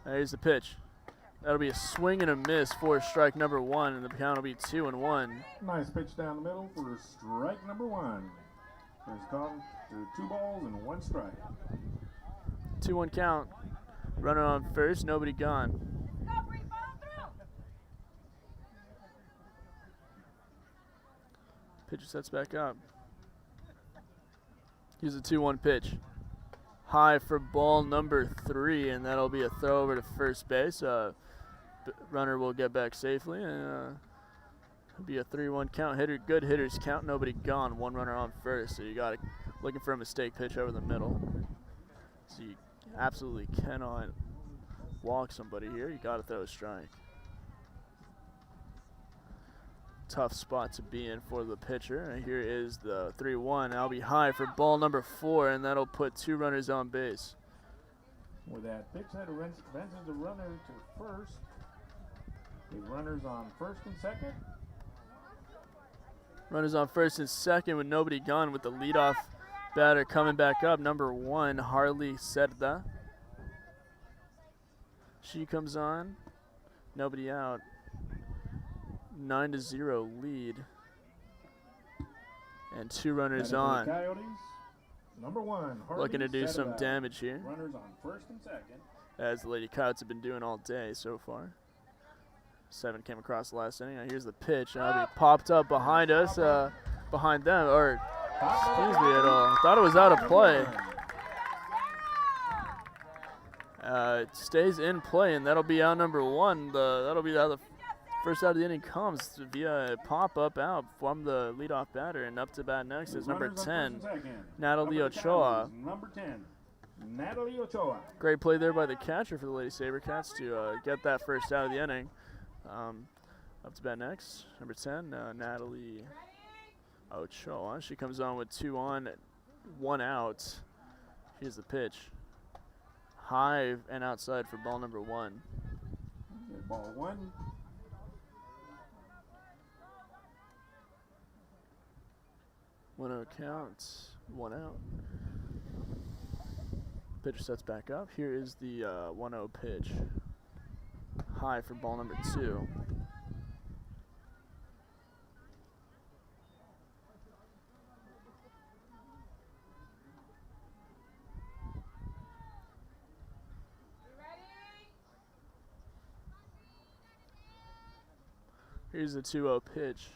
Here's the pitch. That'll be a swing and a miss for strike number 1, and the count will be 2-1. Nice pitch down the middle for strike number 1. There's gone to 2 balls and 1 strike. 2-1 count. Runner on first, nobody gone. Pitcher sets back up. Here's a 2-1 pitch. High for ball number 3, and that'll be a throw over to first base. Runner will get back safely, and it'll be a 3-1 count. Good hitters count, nobody gone. 1 runner on first, so you got it. Looking for a mistake pitch over the middle. So you absolutely cannot walk somebody here. You got to throw a strike. Tough spot to be in for the pitcher. And here is the 3-1. That'll be high for ball number 4, and that'll put 2 runners on base. With that pitch, that advances the runner to first. With runners on first and second. Runners on first and second with nobody gone, with the leadoff batter coming back up. Number 1, Harley Cerda. She comes on. Nobody out. 9-0 lead. And 2 runners on. Coyotes, number 1, Harley looking to do Cerda. some damage here. Runners on first and second. As the Lady Coyotes have been doing all day so far. 7 came across the last inning. Now here's the pitch. That'll be popped up behind us, behind them, or excuse me, thought it was out of play. It stays in play, and that'll be out number 1. That'll be how the first out of the inning comes via a pop-up out from the leadoff batter, and up to bat next is number 10, Natalie Ochoa. Number 10, Natalie Ochoa. Great play there by the catcher for the Lady Sabercats to get that first out of the inning. Up to bat next, number 10, Natalie Ochoa. She comes on with 2 on, 1 out. Here's the pitch. High and outside for ball number 1. Ball 1. 1-0 count, 1 out. Pitcher sets back up. Here is the 1-0 pitch. High for ball number 2. Here's the 2-0 pitch.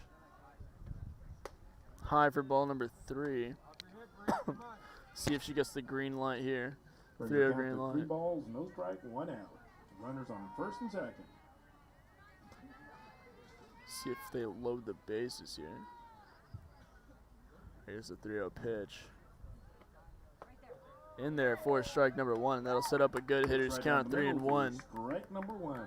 High for ball number 3. See if she gets the green light here. 3-0 green light. 3 balls, no strike, 1 out. Runners on first and second. See if they load the bases here. Here's the 3-0 pitch. In there for strike number 1, and that'll set up a good hitter's count, 3-1. Strike number 1.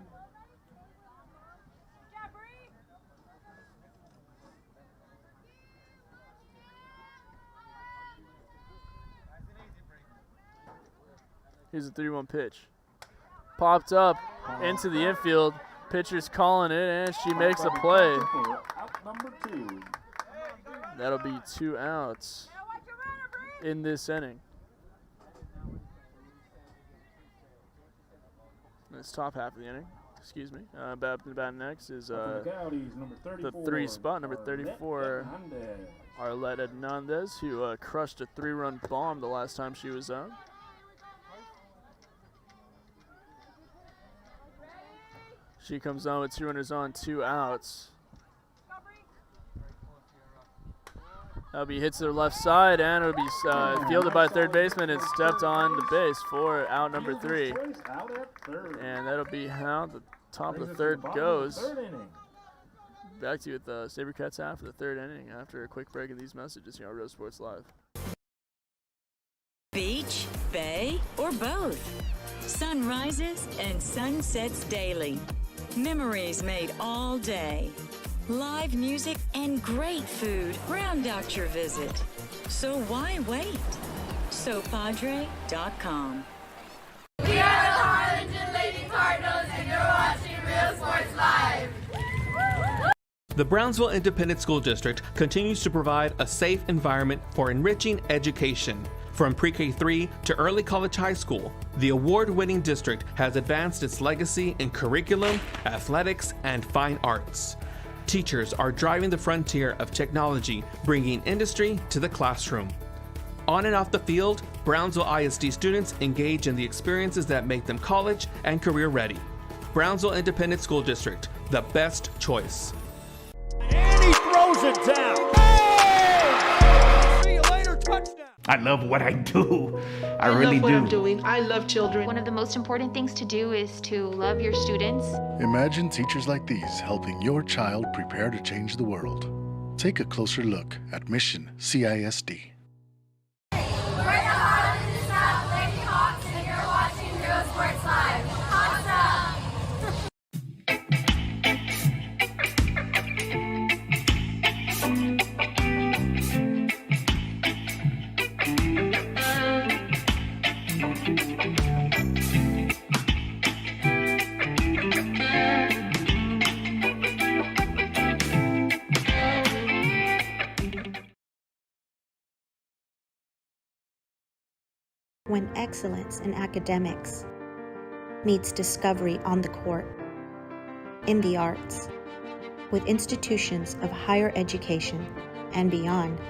Here's a 3-1 pitch. Popped up into the infield. Pitcher's calling it, and she makes a play. Out number 2. That'll be 2 outs in this inning. This top half of the inning. Excuse me. Batting next is the 3 spot, number 34, Arlette Hernandez, who crushed a 3-run bomb the last time she was out. She comes on with 2 runners on, 2 outs. That'll be hits to the left side, and it'll be fielded by third baseman and stepped on the base for out number 3. And that'll be how the top of the third goes. Back to you with the SaberCats half of the 3rd inning after a quick break of these messages here on Real Sports Live. Beach, bay, or both. Sun rises and sun sets daily. Memories made all day. Live music and great food round out your visit. So why wait? SoPadre.com. We are the Harlingen Lady Cardinals, and you're watching Real Sports Live. The Brownsville Independent School District continues to provide a safe environment for enriching education. From pre-K3 to early college high school, the award-winning district has advanced its legacy in curriculum, athletics, and fine arts. Teachers are driving the frontier of technology, bringing industry to the classroom. On and off the field, Brownsville ISD students engage in the experiences that make them college and career ready. Brownsville Independent School District, the best choice. And he throws it down. Hey! See you later, touchdown. I love what I do. I love really what do. I'm doing. I love children. One of the most important things to do is to love your students. Imagine teachers like these helping your child prepare to change the world. Take a closer look at Mission CISD. We're the Harlingen South Lady Hawks, and you're watching Real Sports Live. Hawks up! When excellence in academics meets discovery on the court, in the arts, with institutions of higher education and beyond,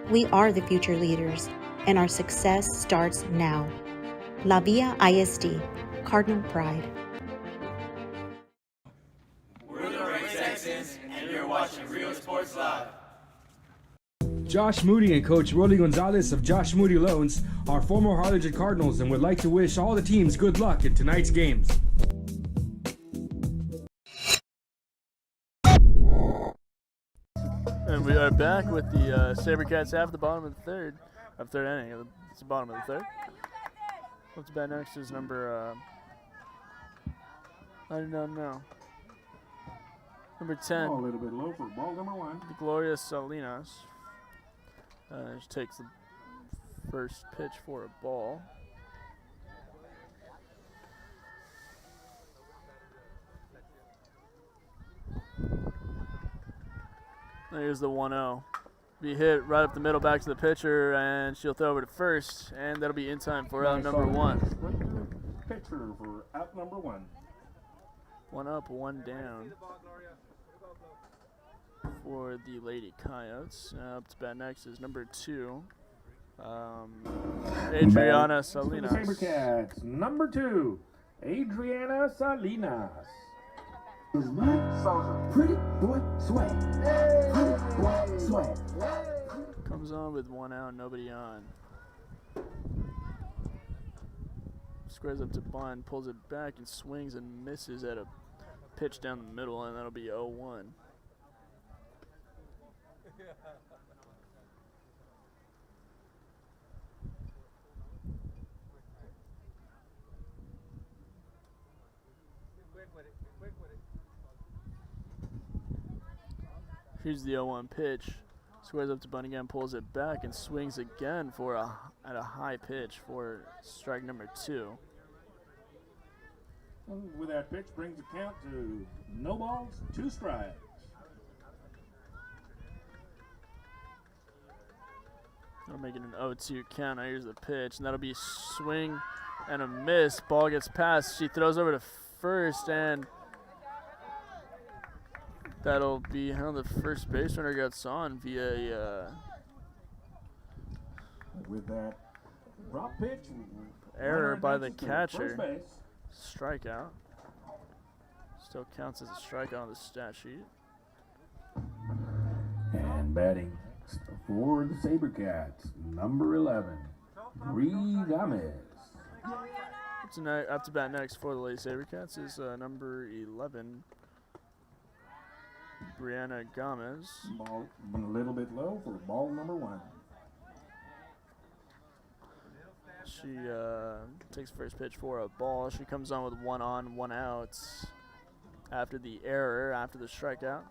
we are the future leaders, and our success starts now. La Villa ISD, Cardinal Pride. We're the Ray Texans, and you're watching Real Sports Live. Josh Moody and Coach Rolly Gonzalez of Josh Moody Loans are former Harlingen Cardinals and would like to wish all the teams good luck in tonight's games. And we are back with the SaberCats half the bottom of the third inning. It's the bottom of the 3rd. What's bad next is number, I do not know. Number 10. Oh, a little bit low for ball number 1. Gloria Salinas. She takes the first pitch for a ball. There's the 1-0. Be hit right up the middle back to the pitcher, and she'll throw over to first, and that'll be in time for out number one. Pitcher for out number one. 1 up, 1 down for the Lady Coyotes. Up to bat next is number 2, Adriana Salinas. For the SaberCats, number 2, Adriana Salinas. Pretty boy swag. Pretty boy swag. Comes on with 1 out, nobody on. Squares up to bunt, pulls it back and swings and misses at a pitch down the middle, and that'll be 0-1. Here's the 0-1 pitch. Squares up to bunt again, pulls it back, and swings again for at a high pitch for strike number 2. With that pitch, brings the count to no balls, 2 strikes. That'll make it an 0-2 count. Now here's the pitch, and that'll be swing and a miss. Ball gets past. She throws over to first, and that'll be how the first base runner gets on via with that drop pitch, error by the catcher. Strikeout. Still counts as a strikeout on the stat sheet. And batting for the SaberCats, number 11, Bree Gomez. Up to bat next for the Lady SaberCats is number 11, Brianna Gomez. Ball a little bit low for ball number 1. She takes first pitch for a ball. She comes on with 1 on, 1 out after the error, after the strikeout.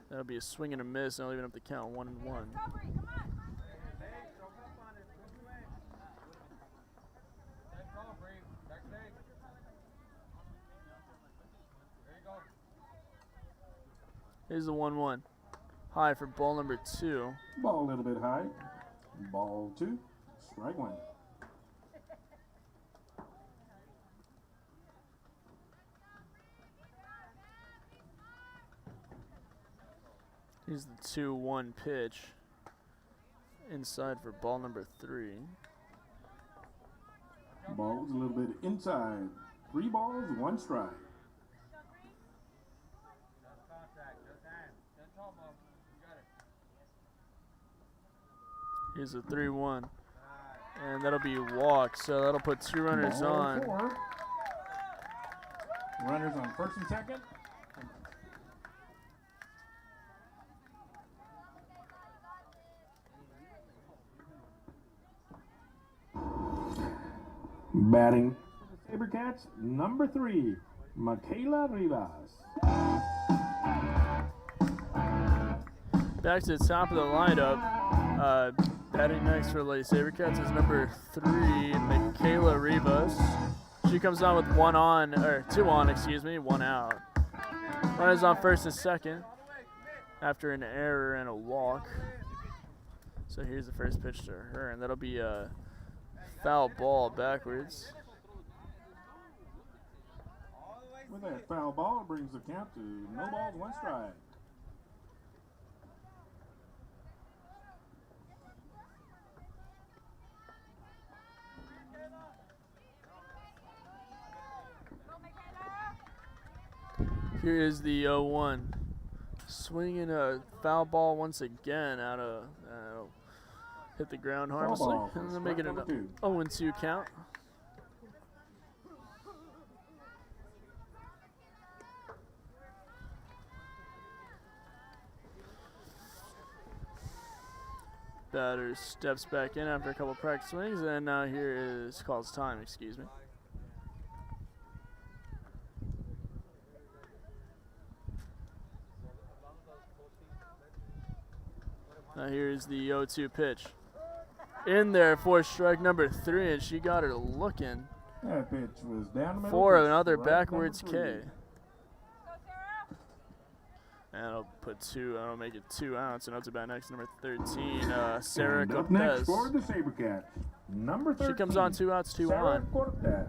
That'll be a swing and a miss, and I'll even up the count 1-1. Here's the 1-1. High for ball number 2. Ball a little bit high. Ball 2, strike 1. Here's the 2-1 pitch. Inside for ball number 3. Ball's a little bit inside. 3 balls, 1 strike. Here's a 3-1. And that'll be walk, so that'll put 2 runners on. 4. Runners on first and second. Batting for the SaberCats, number 3, Michaela Rivas. Back to the top of the lineup. Batting next for the Lady SaberCats is number 3, Michaela Rivas. She comes on with 1 on, or 2 on, 1 out. Runners on first and second after an error and a walk. So here's the first pitch to her, and that'll be a foul ball backwards. With that foul ball, it brings the count to no balls, 1 strike. Here is the 0-1. Swinging a foul ball once again out of hit the ground harmlessly, and then make it an 0-2 count. Batter steps back in after a couple practice swings, and now here is calls time. Excuse me. Now here's the 0-2 pitch. In there for strike number 3, and she got her looking That pitch was down the middle for another backwards K. And I'll put two. I'll make it 2 outs. And up to bat next, number 13, Sarah And up Cortez. next for the SaberCats, number 13. She comes on 2 outs, 2 Sarah on. Cortez.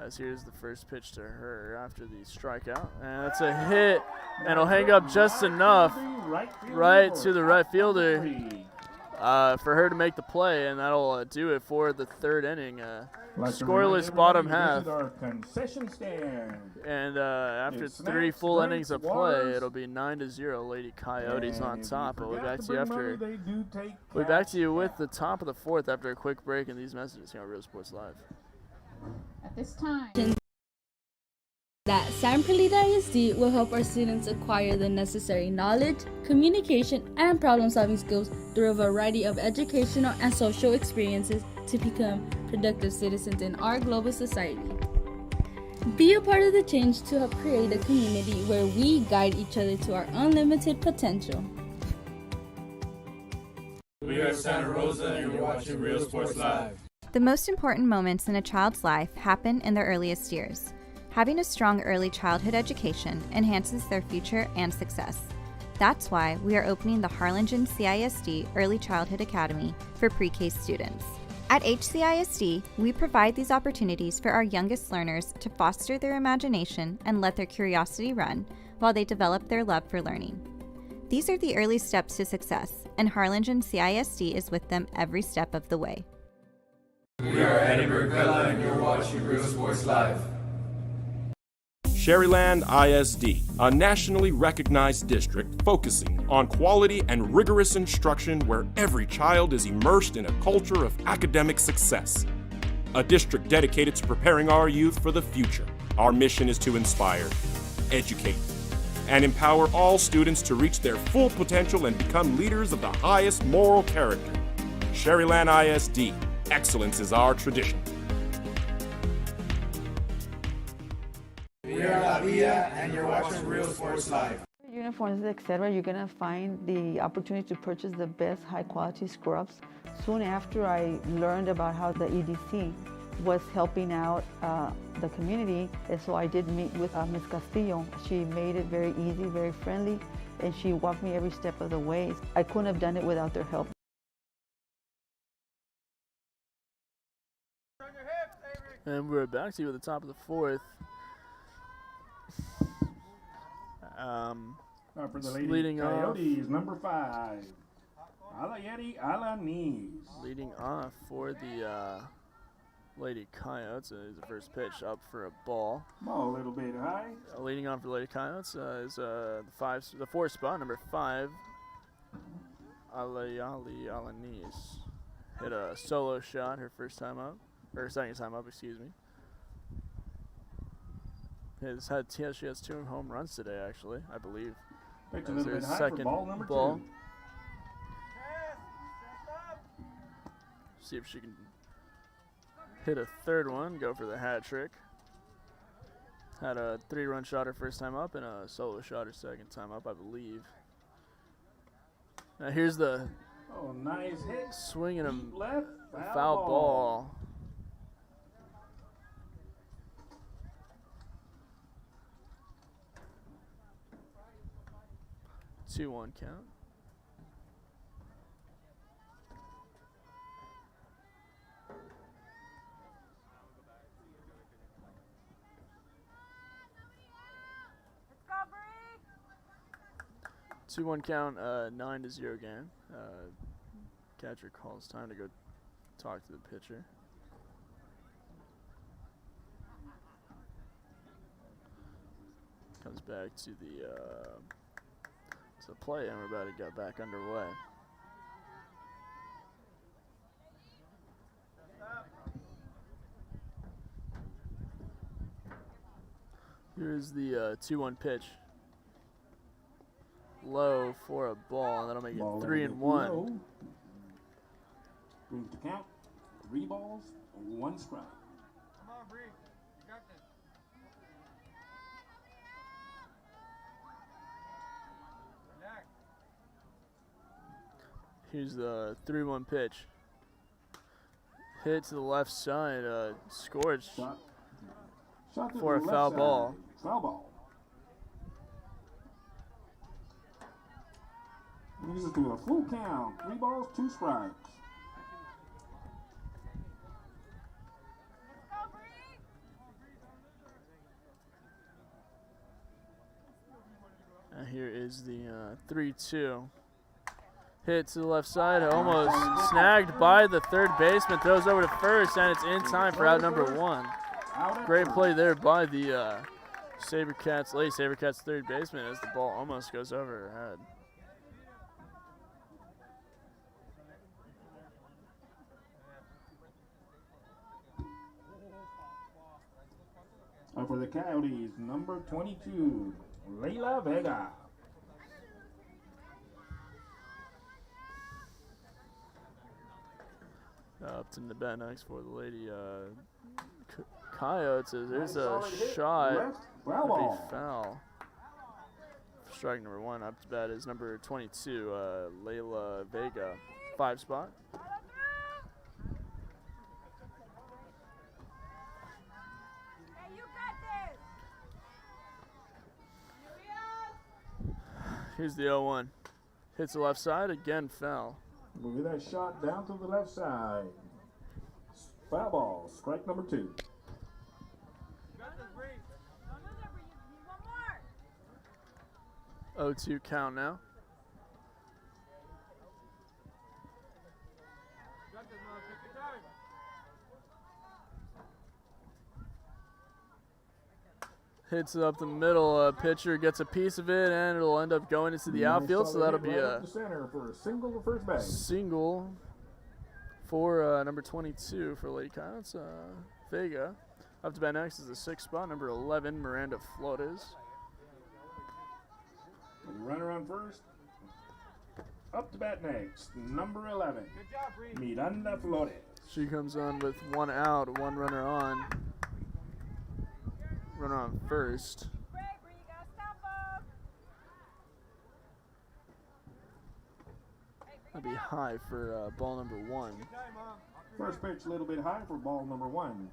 As here's the first pitch to her after the strikeout. And that's a hit. And it'll hang up just enough right to the right fielder for her to make the play. And that'll do it for the 3rd inning. Scoreless bottom half. Our concession stand. And after 3 full innings of play, it'll be 9-0 Lady Coyotes on top. We'll be back to you after. We'll be back to you with the top of the 4th after a quick break and these messages here on Real Sports Live. At this time, that San Perlita ISD will help our students acquire the necessary knowledge, communication, and problem-solving skills through a variety of educational and social experiences to become productive citizens in our global society. Be a part of the change to help create a community where we guide each other to our unlimited potential. We are Santa Rosa and you're watching Real Sports Live. The most important moments in a child's life happen in their earliest years. Having a strong early childhood education enhances their future and success. That's why we are opening the Harlingen CISD Early Childhood Academy for pre-K students. At HCISD, we provide these opportunities for our youngest learners to foster their imagination and let their curiosity run while they develop their love for learning. These are the early steps to success, and Harlingen CISD is with them every step of the way. We are Edinburg, Vela, and you're watching Real Sports Live. Sherryland ISD, a nationally recognized district focusing on quality and rigorous instruction where every child is immersed in a culture of academic success. A district dedicated to preparing our youth for the future. Our mission is to inspire, educate, and empower all students to reach their full potential and become leaders of the highest moral character. Sherryland ISD, excellence is our tradition. We are La Villa, and you're watching Real Sports Live. Uniforms, etc., you're going to find the opportunity to purchase the best high-quality scrubs. Soon after I learned about how the EDC was helping out the community, and so I did meet with Ms. Castillo. She made it very easy, very friendly, and she walked me every step of the way. I couldn't have done it without their help. And we're back to you at the top of the 4th. For the Lady leading Coyotes, off, number 5, Alayeti Alanis. Leading off for the Lady Coyotes is the first pitch up for a ball. Ball a little bit high. Leading on for the Lady Coyotes is the 4th spot, number 5, Alayali Alanis. Hit a solo shot her first time up, or second time up, excuse me. She has 2 home runs today, actually, I believe. Picked a little bit high for Second ball number 2. See if she can hit a 3rd one, go for the hat trick. Had a 3-run shot her first time up and a solo shot her second time up, I believe. Now here's the nice hit. Swinging a left, foul ball. 2-1 count. Let's go, 2-1 count, 9-0 game. Catcher calls time to go talk to the pitcher. Comes back to the play, and we're about to get back underway. Here's the 2-1 pitch. Low for a ball, and that'll make it 3-1. Brings the count. 3 balls, 1 strike. Come on, Bree. You got this. Here's the 3-1 pitch. Hit to the left side, scored Shot for a foul ball. Foul ball. Brings us to a full count. 3 balls, 2 strikes. Here is the 3-2. Hit to the left side, almost snagged by the third baseman, throws over to first, and it's in time for out number 1. Great play there by the Lady Sabercats third baseman as the ball almost goes over her head. For the Coyotes, number 22, Vela. Up to the bat next for the Lady Coyotes. There's a shot. Foul. Strike number 1 up to bat is number 22, Layla Vega, 5 spot. Here's the 0-1. Hits the left side, again foul. Moving that shot down to the left side. Foul ball, strike number 2. 0-2 count now. Hits it up the middle. Pitcher gets a piece of it, and it'll end up going into the outfield. So that'll be a center for a single to first base. Single for number 22 for Lady Coyotes, Vega. Up to bat next is the 6th spot, number 11, Miranda Flores. Runner on first. Up to bat next, number 11, Miranda Flores. She comes on with 1 out, 1 runner on. Runner on first. That'd be high for ball number 1. First pitch a little bit high for ball number 1.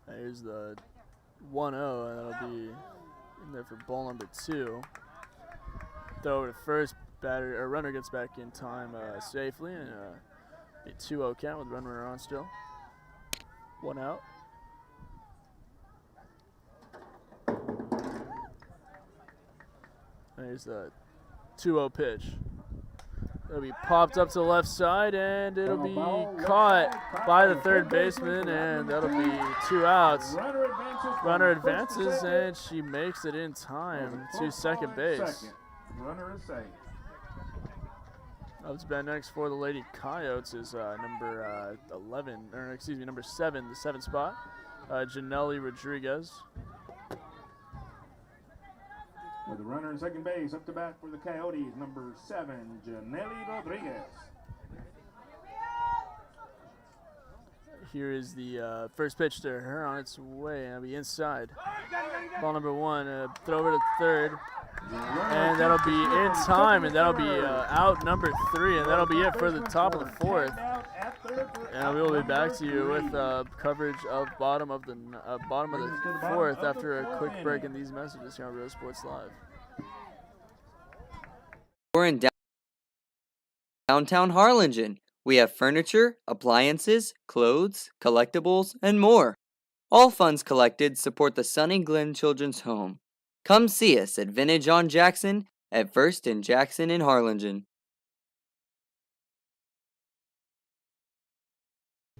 There's the 1-0, and that'll be in there for ball number 2. Throw over to first, runner gets back in time safely, and a 2-0 count with runner on still. 1 out. There's the 2-0 pitch. It'll be popped up to the left side, and it'll be caught by the third baseman, and that'll be 2 outs. Runner advances, and she makes it in time to second base. Runner is safe. Up to bat next for the Lady Coyotes is number 7, the 7th spot, Janelle Rodriguez. With the runner in second base, up to bat for the Coyotes, number 7, Janelle Rodriguez. Here is the first pitch to her on its way, and it'll be inside. Ball number 1, throw over to third, and that'll be in time, and that'll be out number 3, and that'll be it for the top of the 4th. And we will be back to you with coverage of bottom of the 4th after a quick break in these messages here on Real Sports Live. We're in downtown Harlingen. We have furniture, appliances, clothes, collectibles, and more. All funds collected support the Sunny Glen Children's Home. Come see us at Vintage on Jackson at First and Jackson in Harlingen.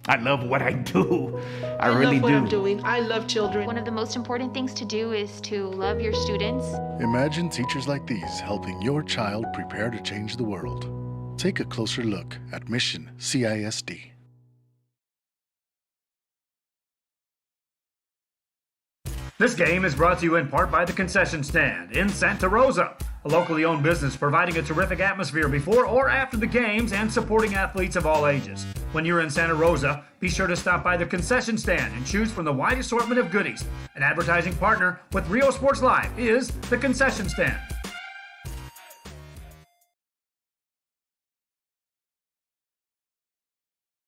I love what I do. I really love what do. I'm doing. I love children. One of the most important things to do is to love your students. Imagine teachers like these helping your child prepare to change the world. Take a closer look at Mission CISD. This game is brought to you in part by the Concession Stand in Santa Rosa, a locally owned business providing a terrific atmosphere before or after the games and supporting athletes of all ages. When you're in Santa Rosa, be sure to stop by the Concession Stand and choose from the wide assortment of goodies. An advertising partner with Real Sports Live is the Concession Stand.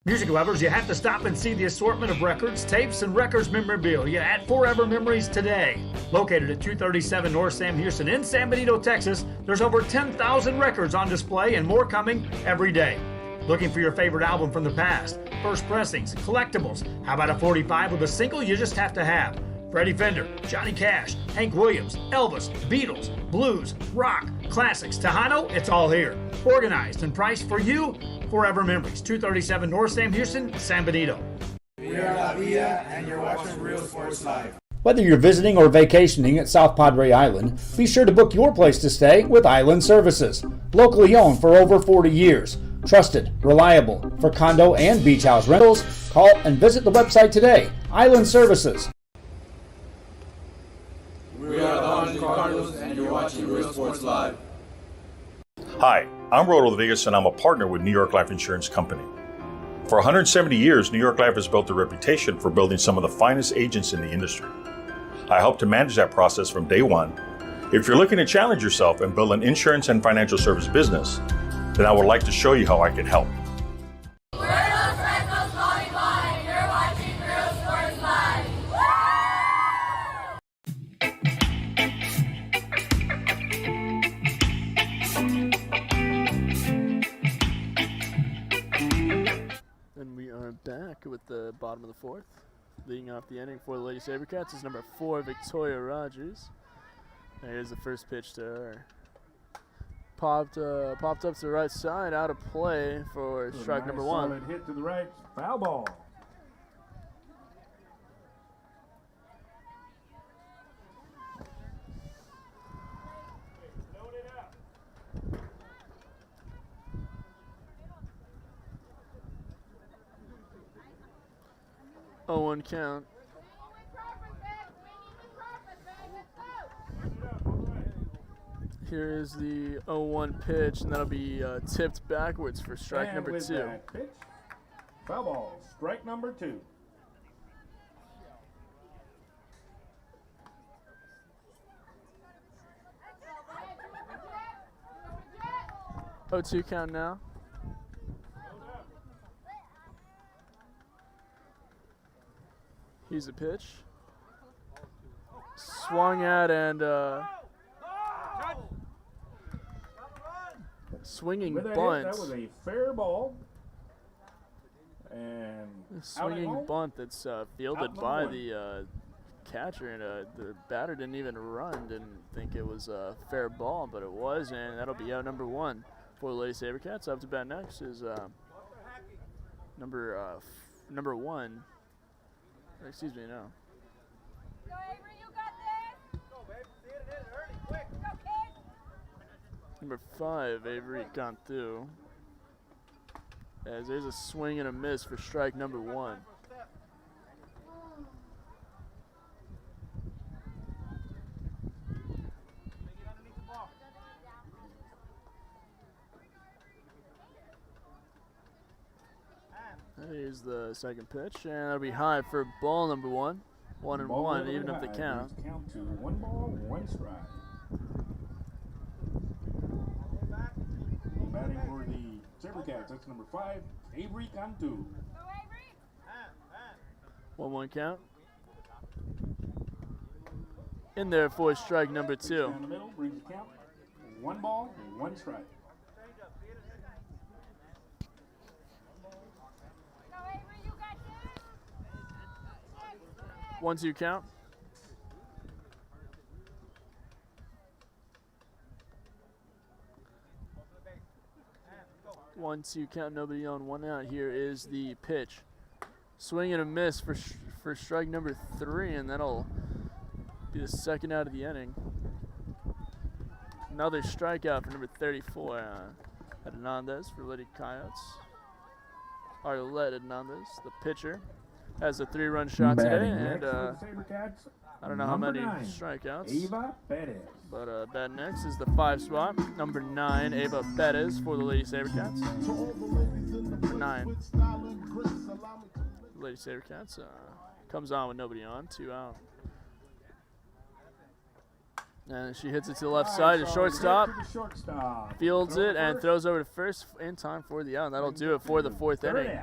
Music lovers, you have to stop and see the assortment of records, tapes, and records memorabilia at Forever Memories today. Located at 237 North Sam Houston in San Benito, Texas, there's over 10,000 records on display and more coming every day. Looking for your favorite album from the past, first pressings, collectibles? How about a 45 with a single you just have to have? Freddie Fender, Johnny Cash, Hank Williams, Elvis, Beatles, blues, rock, classics, Tejano, it's all here. Organized and priced for you. Forever Memories, 237 North Sam Houston, San Benito. We are La Villa, and you're watching Real Sports Live. Whether you're visiting or vacationing at South Padre Island, be sure to book your place to stay with Island Services. Locally owned for over 40 years. Trusted, reliable. For condo and beach house rentals, call and visit the website today. Island Services. We are the Harlingen Cardinals, and you're watching Real Sports Live. Hi, I'm Rodo Rodriguez, and I'm a partner with New York Life Insurance Company. For 170 years, New York Life has built a reputation for building some of the finest agents in the industry. I help to manage that process from day one. If you're looking to challenge yourself and build an insurance and financial service business, then I would like to show you how I can help. We're those Redcoats calling by. You're watching Real Sports Live. And we are back with the bottom of the fourth. Leading off the inning for the Lady Sabercats is number 4, Victoria Rogers. There's the first pitch to her. Popped up to the right side, out of play for strike number 1. Solid hit to the right, foul ball. Oh, 1 count. Here is the 0-1 pitch, and that'll be tipped backwards for strike number 2. That pitch, foul ball, strike number 2. Oh, 2 count now. Here's the pitch. Swung at and swinging bunt. That was a fair ball. And swinging bunt that's fielded by the catcher, and the batter didn't even run, didn't think it was a fair ball, but it was, and that'll be out number 1 for the Lady Sabercats. Up to bat next is number 1. Excuse me, no. Number 5, Avery Cantu. As there's a swing and a miss for strike number 1. Here's the second pitch, and that'll be high for ball number 1. 1-1, even up the count. Count to 1 ball, 1 strike. Batting for the Sabercats, that's number 5, Avery Cantu. 1-1 count. In there for strike number 2. Down the middle, brings the count. 1 ball, 1 strike. One, 2 count. One, 2 count. Nobody on, 1 out. Here is the pitch. Swing and a miss for strike number 3, and that'll be the second out of the inning. Another strikeout for number 34, Hernandez for Lady Coyotes. Arlette Hernandez, the pitcher, has a 3-run shot today, and I don't know how many strikeouts. Ava Perez. But bat next is the 5 spot, number 9, Ava Perez for the Lady Sabercats. Number 9, Lady Sabercats comes on with nobody on, 2 out. And she hits it to the left side, to shortstop, fields it, and throws over to first in time for the out. And that'll do it for the 4th inning.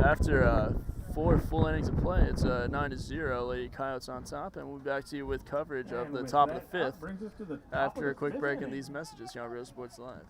after 4 full innings of play, it's 9-0. Lady Coyotes on top, and we'll be back to you with coverage of the top of the 5th after a quick break in these messages here on Real Sports Live.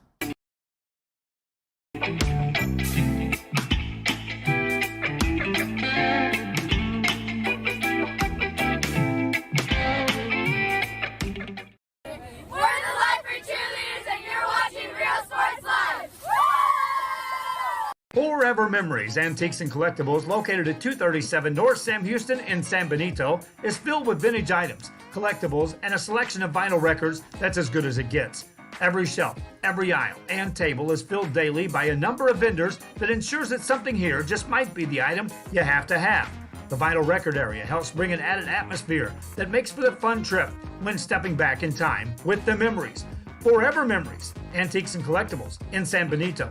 Forever Memories, Antiques and Collectibles, located at 237 North Sam Houston in San Benito, is filled with vintage items, collectibles, and a selection of vinyl records that's as good as it gets. Every shelf, every aisle, and table is filled daily by a number of vendors that ensures that something here just might be the item you have to have. The vinyl record area helps bring an added atmosphere that makes for the fun trip when stepping back in time with the memories. Forever Memories, Antiques and Collectibles in San Benito.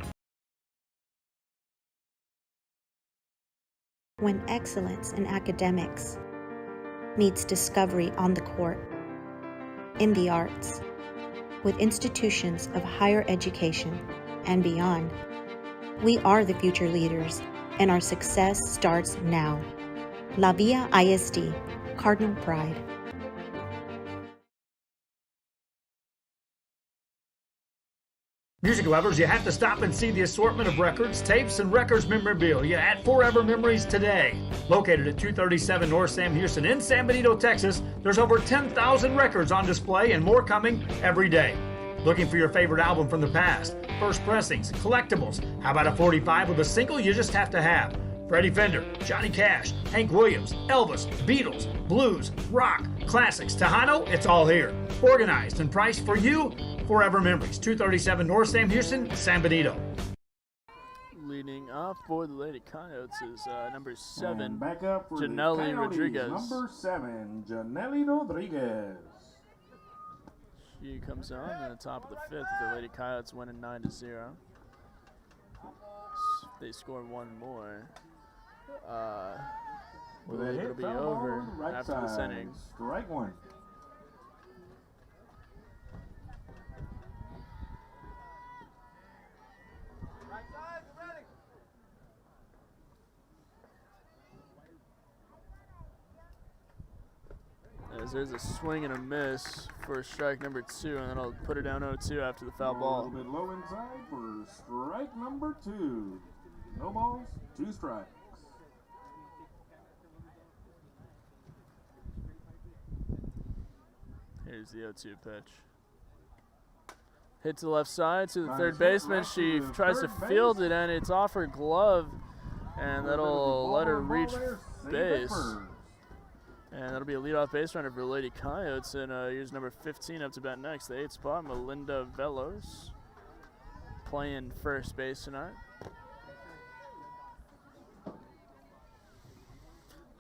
When excellence in academics meets discovery on the court, in the arts, with institutions of higher education and beyond, we are the future leaders, and our success starts now. La Villa ISD, Cardinal Pride. Music lovers, you have to stop and see the assortment of records, tapes, and records memorabilia at Forever Memories today. Located at 237 North Sam Houston in San Benito, Texas, there's over 10,000 records on display and more coming every day. Looking for your favorite album from the past, first pressings, collectibles, how about a 45 with a single you just have to have? Freddie Fender, Johnny Cash, Hank Williams, Elvis, Beatles, blues, rock, classics, Tejano, it's all here. Organized and priced for you. Forever Memories, 237 North Sam Houston, San Benito. Leading up for the Lady Coyotes is number 7, And back up for Janelle the Coyotes, Rodriguez. Number 7, Janelle Rodriguez. She comes on in the top of the 5th. The Lady Coyotes winning 9-0. They score one more. With a believe hit it'll be foul ball over on the right after side. this inning. Strike one. As there's a swing and a miss for strike number 2, and then I'll put her down 0-2 after the foul A ball. little bit low inside for strike number 2. No balls, 2 strikes. Here's the 0-2 pitch. Hit to the left side to the third baseman. She tries to field it, and it's off her glove, and that'll let her reach base. And that'll be a leadoff base runner for Lady Coyotes. And here's number 15 up to bat next, the 8th spot, Melinda Velos, playing first base tonight.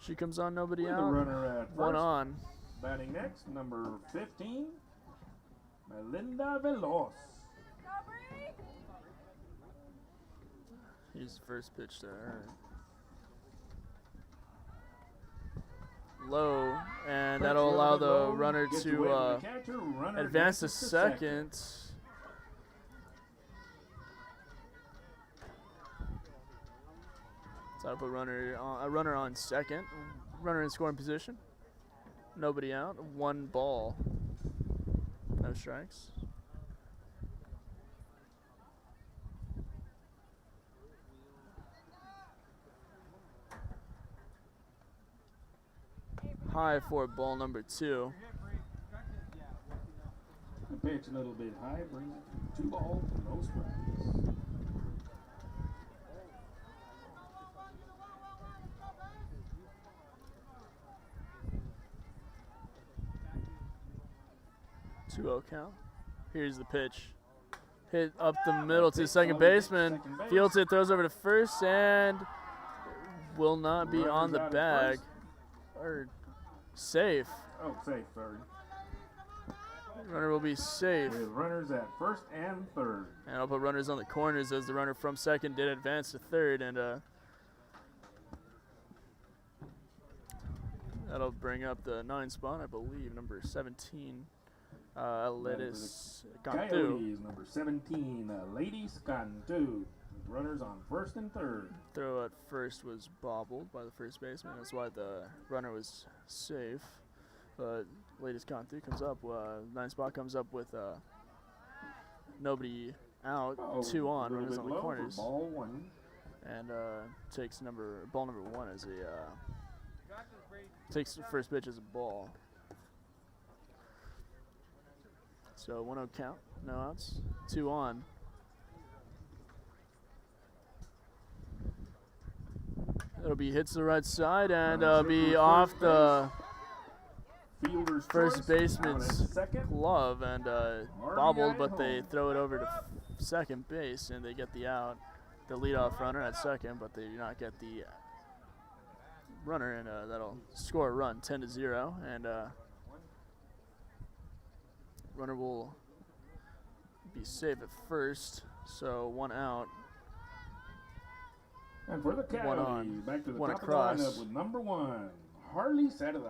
She comes on, nobody With out. a runner at One first. on. Batting next, number 15, Melinda Velos. Here's the first pitch to her. Low, and that'll allow the runner to advance to second. So I'll put a runner on second. Runner in scoring position. Nobody out. 1 ball. No strikes. High for ball number 2. The pitch a little bit high, brings it to 2 balls, no strikes. Two-0 count. Here's the pitch. Hit up the middle to the second baseman. Fields it, throws over to first, and will not be on the bag. Or safe. Oh, safe, sorry. Runner will be safe. With runners at first and third. And I'll put runners on the corners as the runner from second did advance to third, and that'll bring up the 9 spot, I believe, number 17. Lettuce Cantu. Coyotes, number 17, Lady Scantu. runners on first and third. Throw at first was bobbled by the first baseman. That's why the runner was safe. But latest count 3 comes up. Ninth spot comes up with nobody out, 2 on, runners on the corners. Ball 1. And takes ball number 1 as takes the first pitch as a ball. So 1-0 count, no outs, 2 on. It'll be hits to the right side and be off the first baseman's glove and bobbled, but they throw it over to second base and they get the out. The leadoff runner at second, but they do not get the runner, and that'll score a run, 10-0, and runner will be safe at first, so 1 out. And for the Coyotes, 1 on, back to the 1 top across. of the lineup with number 1, Harley Saturday.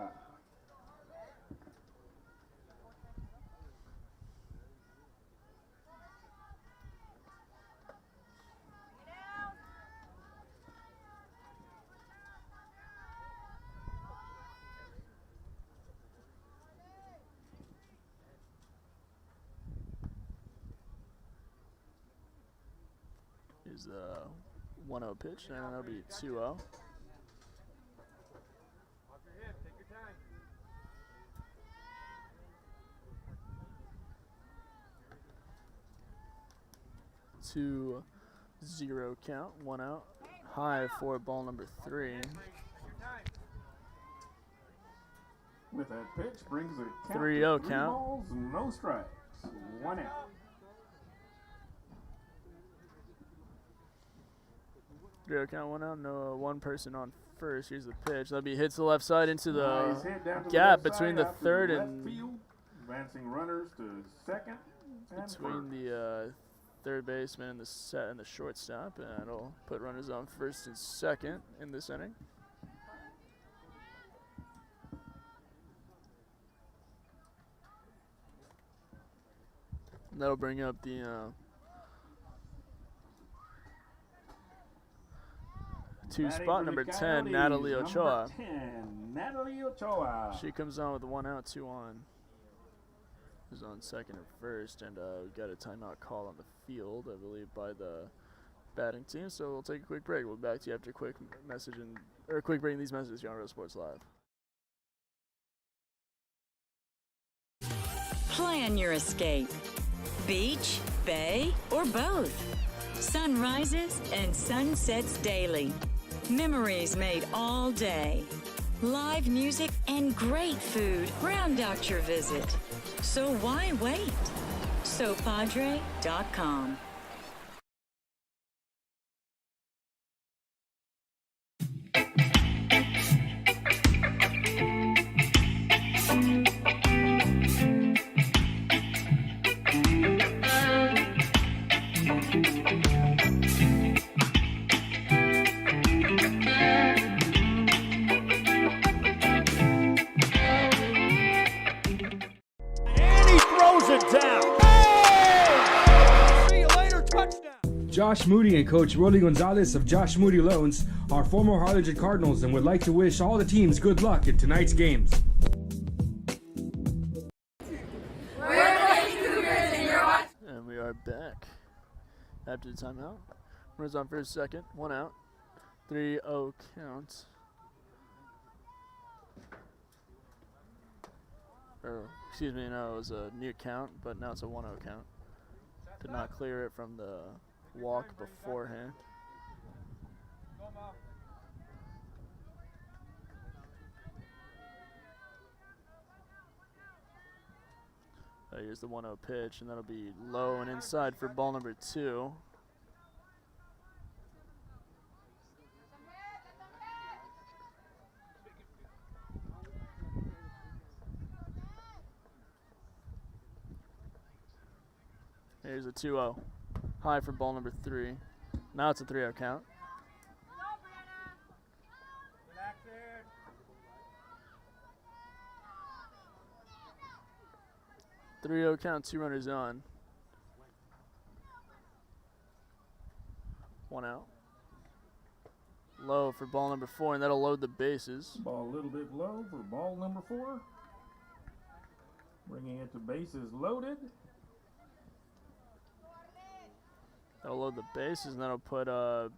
Is the 1-0 pitch, and that'll be 2-0. Two 0 count, 1 out. High for ball number 3. With that pitch brings the count 3-0 to 3 count. balls, no strikes, 1 out. 3-0 count, 1 out. No, 1 person on first. Here's the pitch. That'll be hits the left side into the Nice hit down to gap the left between side the out to third left and field, advancing runners to second and between first. the third baseman and the shortstop, and it'll put runners on first and second in this inning. And that'll bring up the spot number 10, Natalie Ochoa. 10, Natalie Ochoa. She comes on with 1 out, 2 on. Who's on second and first, and we got a timeout call on the field, I believe, by the batting team. So we'll take a quick break. We'll be back to you after a quick message or quick break in these messages here on Real Sports Live. Plan your escape. Beach, bay, or both. Sunrises and sunsets daily. Memories made all day. Live music and great food round out your visit. So why wait? SoPadre.com. Josh Moody and Coach Rolly Gonzalez of Josh Moody Loans are former Harlingen Cardinals and would like to wish all the teams good luck in tonight's games. And we are back after the timeout. Runners on first, second, 1 out. 3-0 count. Or, excuse me, no, it was a near count, but now it's a 1-0 count. Did not clear it from the walk beforehand. Here's the 1-0 pitch, and that'll be low and inside for ball number 2. Here's a 2-0. High for ball number 3. Now it's a 3-0 count. Three 3-0 count, 2 runners on. 1 out. Low for ball number 4, and that'll load the bases. Ball a little bit low for ball number 4. Bringing it to bases loaded. That'll load the bases, and that'll put the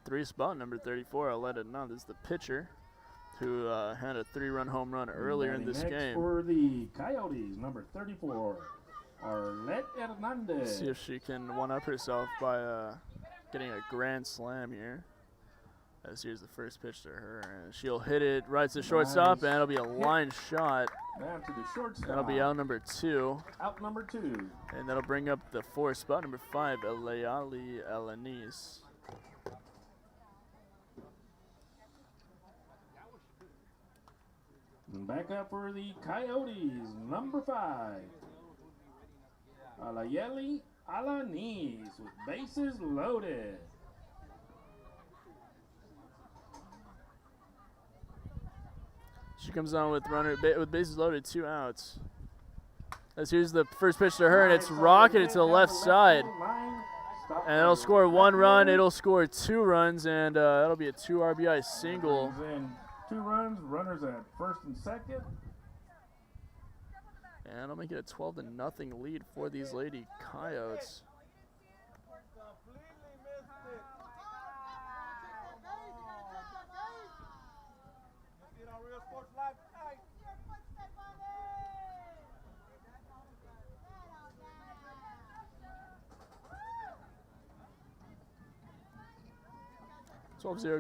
3 spot, number 34. I'll let it know. This is the pitcher who had a 3-run home run earlier in this game. For the Coyotes, number 34, Arlette Hernandez. See if she can one-up herself by getting a grand slam here. As here's the first pitch to her, and she'll hit it right to shortstop, and it'll be a line shot. Down to the shortstop. That'll be out number 2. Out number 2. And that'll bring up the 4 spot, number 5, Elayali Alanis. Back up for the Coyotes, number 5, Elayali Alanis with bases loaded. She comes on with with bases loaded, 2 outs. As here's the first pitch to her, and it's rocketed to the left side. And it'll score 1 run, it'll score 2 runs, and that'll be a 2 RBI single. And 2 runs, runners at first and second. And it'll make it a 12-0 lead for these Lady Coyotes.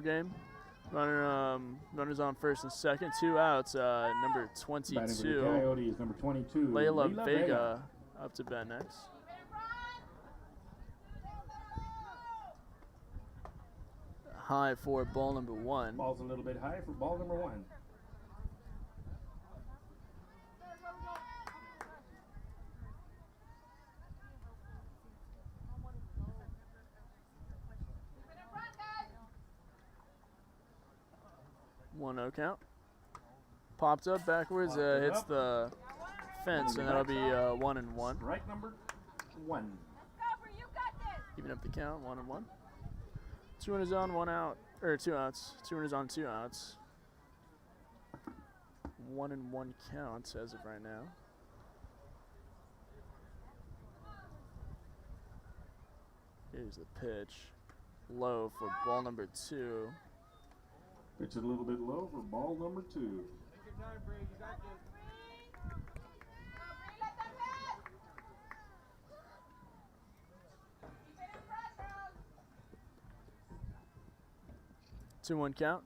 Game. Runners on first and second. 2 outs. Number 22. Batting for the Coyotes, number 22. Layla Vega up to bat next. High for ball number 1. Ball's a little bit high for ball number 1. One 0 count. Popped up backwards, hits the fence, and that'll be 1-1. Strike number 1. Even up the count, 1-1. 2 runners on, 1 out, or 2 outs. 2 runners on, 2 outs. 1-1 count as of right now. Here's the pitch. Low for ball number 2. Pitch it a little bit low for ball number 2. Two 1 count.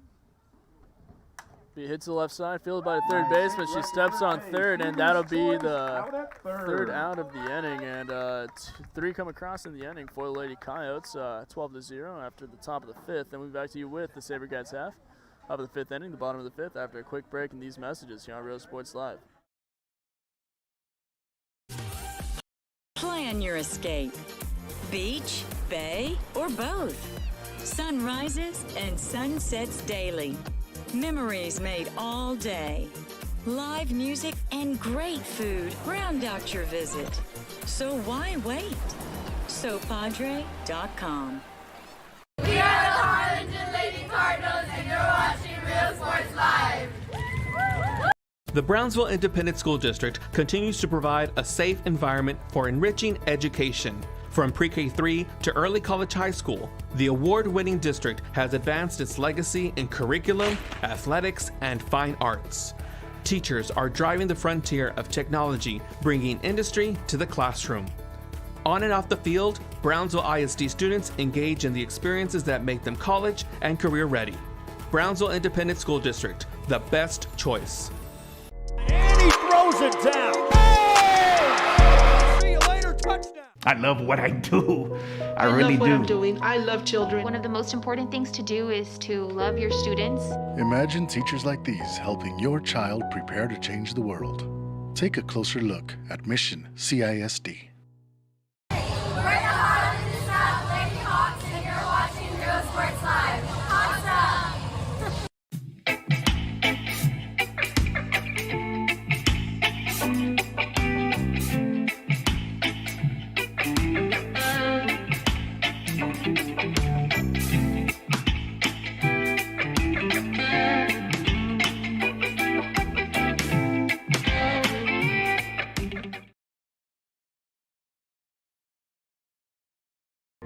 Be hit to the left side, fielded by the third baseman. She steps on third, and that'll be the 3rd out of the inning. And 3 come across in the inning for the Lady Coyotes, 12-0 after the top of the 5th. And we'll be back to you with the Saber Cats half of the 5th inning, the bottom of the 5th, after a quick break and these messages here on Real Sports Live. Plan your escape. Beach, bay, or both. Sunrises and sunsets daily. Memories made all day. Live music and great food round out your visit. So why wait? SoPadre.com. We are the Harlingen Lady Cardinals, and you're watching Real Sports Live. The Brownsville Independent School District continues to provide a safe environment for enriching education. From pre-K3 to early college high school, the award-winning district has advanced its legacy in curriculum, athletics, and fine arts. Teachers are driving the frontier of technology, bringing industry to the classroom. On and off the field, Brownsville ISD students engage in the experiences that make them college and career ready. Brownsville Independent School District, the best choice. And he throws it down. Hey! See you later, touchdown. I love what I do. I love really what do. I'm doing. I love children. One of the most important things to do is to love your students. Imagine teachers like these helping your child prepare to change the world. Take a closer look at Mission CISD. We're the Harlingen South Lady Hawks, and you're watching Real Sports Live. Hawks up!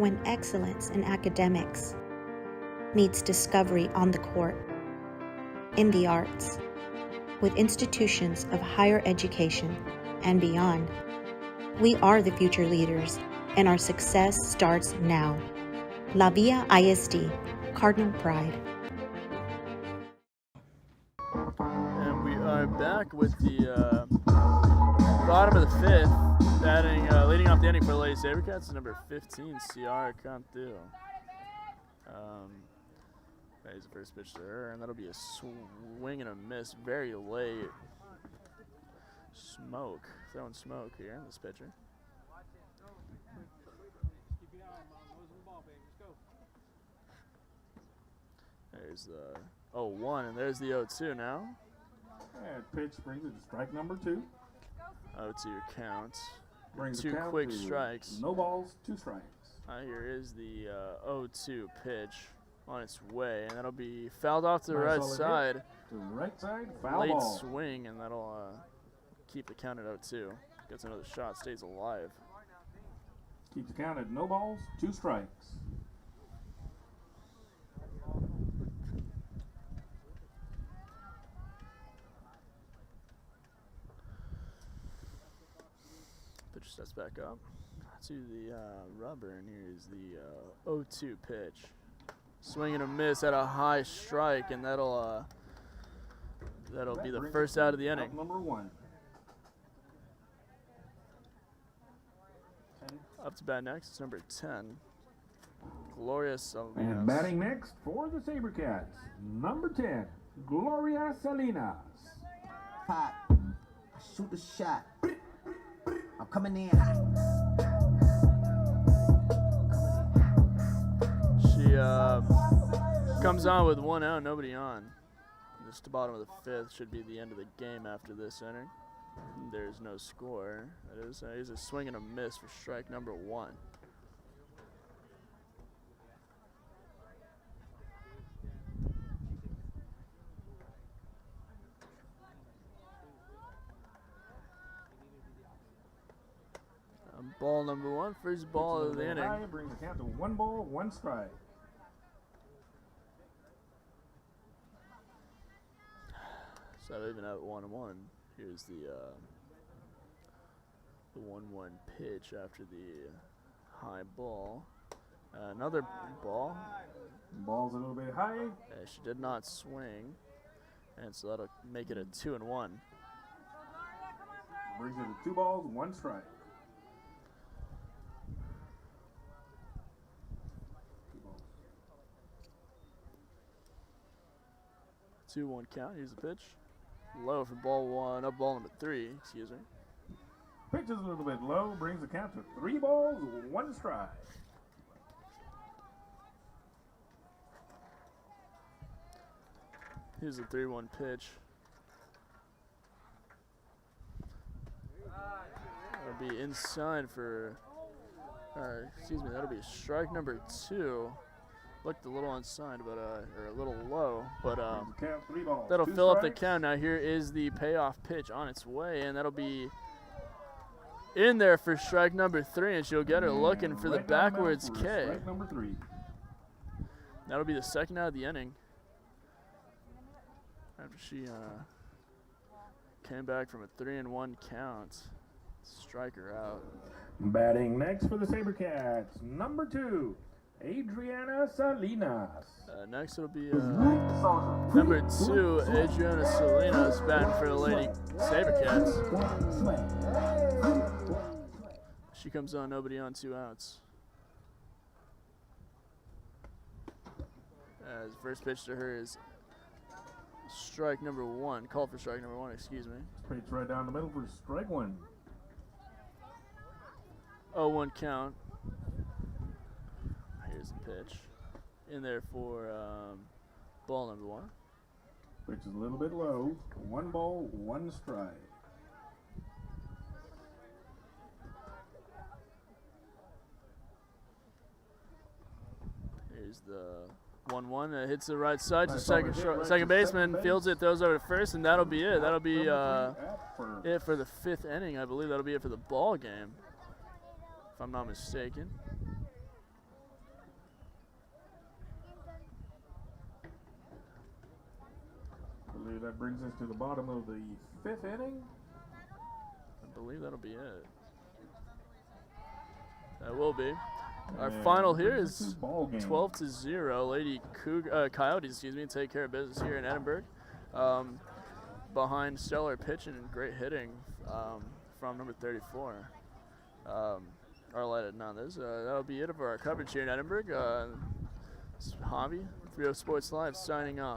when excellence in academics meets discovery on the court, in the arts, with institutions of higher education and beyond. We are the future leaders, and our success starts now. La Villa ISD, Cardinal Pride. And we are back with the bottom of the fifth, leading off the inning for the Lady Sabercats is number 15, Ciara Cantu. That is the first pitch to her, and that'll be a swing and a miss, very late. Throwing smoke here in this pitcher. There's the 0-1, and there's the 0-2 now. And pitch brings it to strike number 2. 0-2 count. Brings two the count quick to strikes. No balls, 2 strikes. Here is the 0-2 pitch on its way, and that'll be fouled off to the right side. To the right side, foul late ball. Swing, and that'll keep the count at 0-2. Gets another shot, stays alive. Keeps the count at no balls, 2 strikes. Pitcher steps back up to the rubber, and here's the 0-2 pitch. Swing and a miss at a high strike, and that'll be the first out of the inning. Number 1. Up to bat next, it's number 10, Gloria Salinas. And batting next for the Sabercats, number 10, Gloria Salinas. Pop, I shoot the shot. I'm coming in hot. She comes on with 1 out, nobody on. This to bottom of the 5th should be the end of the game after this inning. There's no score. That is a swing and a miss for strike number 1. Ball number 1, first ball of the inning. High, brings the count to 1 ball, 1 strike. So that'll even have 1-1. Here's the 1-1 pitch after the high ball. Another ball. Ball's a little bit high. She did not swing, and so that'll make it a 2-1. Brings it to 2 balls, 1 strike. 2-1 count. Here's the pitch. Low for ball 1, up ball number 3, excuse me. Pitch is a little bit low, brings the count to 3 balls, 1 strike. Here's the 3-1 pitch. That'll be inside for, excuse me, that'll be strike number 2. Looked a little inside, but or a little low, but that'll fill up the count. Now here is the payoff pitch on its way, and that'll be in there for strike number 3, and she'll get her looking for the backwards K. Strike number 3. That'll be the second out of the inning. After she came back from a 3-1 count, strike her out. Batting next for the Sabercats, number 2. Adriana Salinas. Next it'll be number 2, Adriana Salinas, batting for the Lady Sabercats. She comes on, nobody on, 2 outs. As first pitch to her is strike number 1, call for strike number 1, excuse me. Pitch right down the middle for strike 1. 0-1 count. Here's the pitch. In there for ball number 1. Pitch is a little bit low. 1 ball, 1 strike. Here's the 1-1 that hits the right side to second baseman, fields it, throws over to first, and that'll be it. That'll be it for the 5th inning. I believe that'll be it for the ball game, if I'm not mistaken. that brings us to the bottom of the 5th inning. I believe that'll be it. That will be. Our And final that here brings us is to ball game. 12-0. Lady Coyotes, take care of business here in Edinburg. Behind stellar pitching and great hitting from number 34. Arletta Hernandez. That'll be it for our coverage here in Edinburg. It's Javi, 3O Sports Live signing off.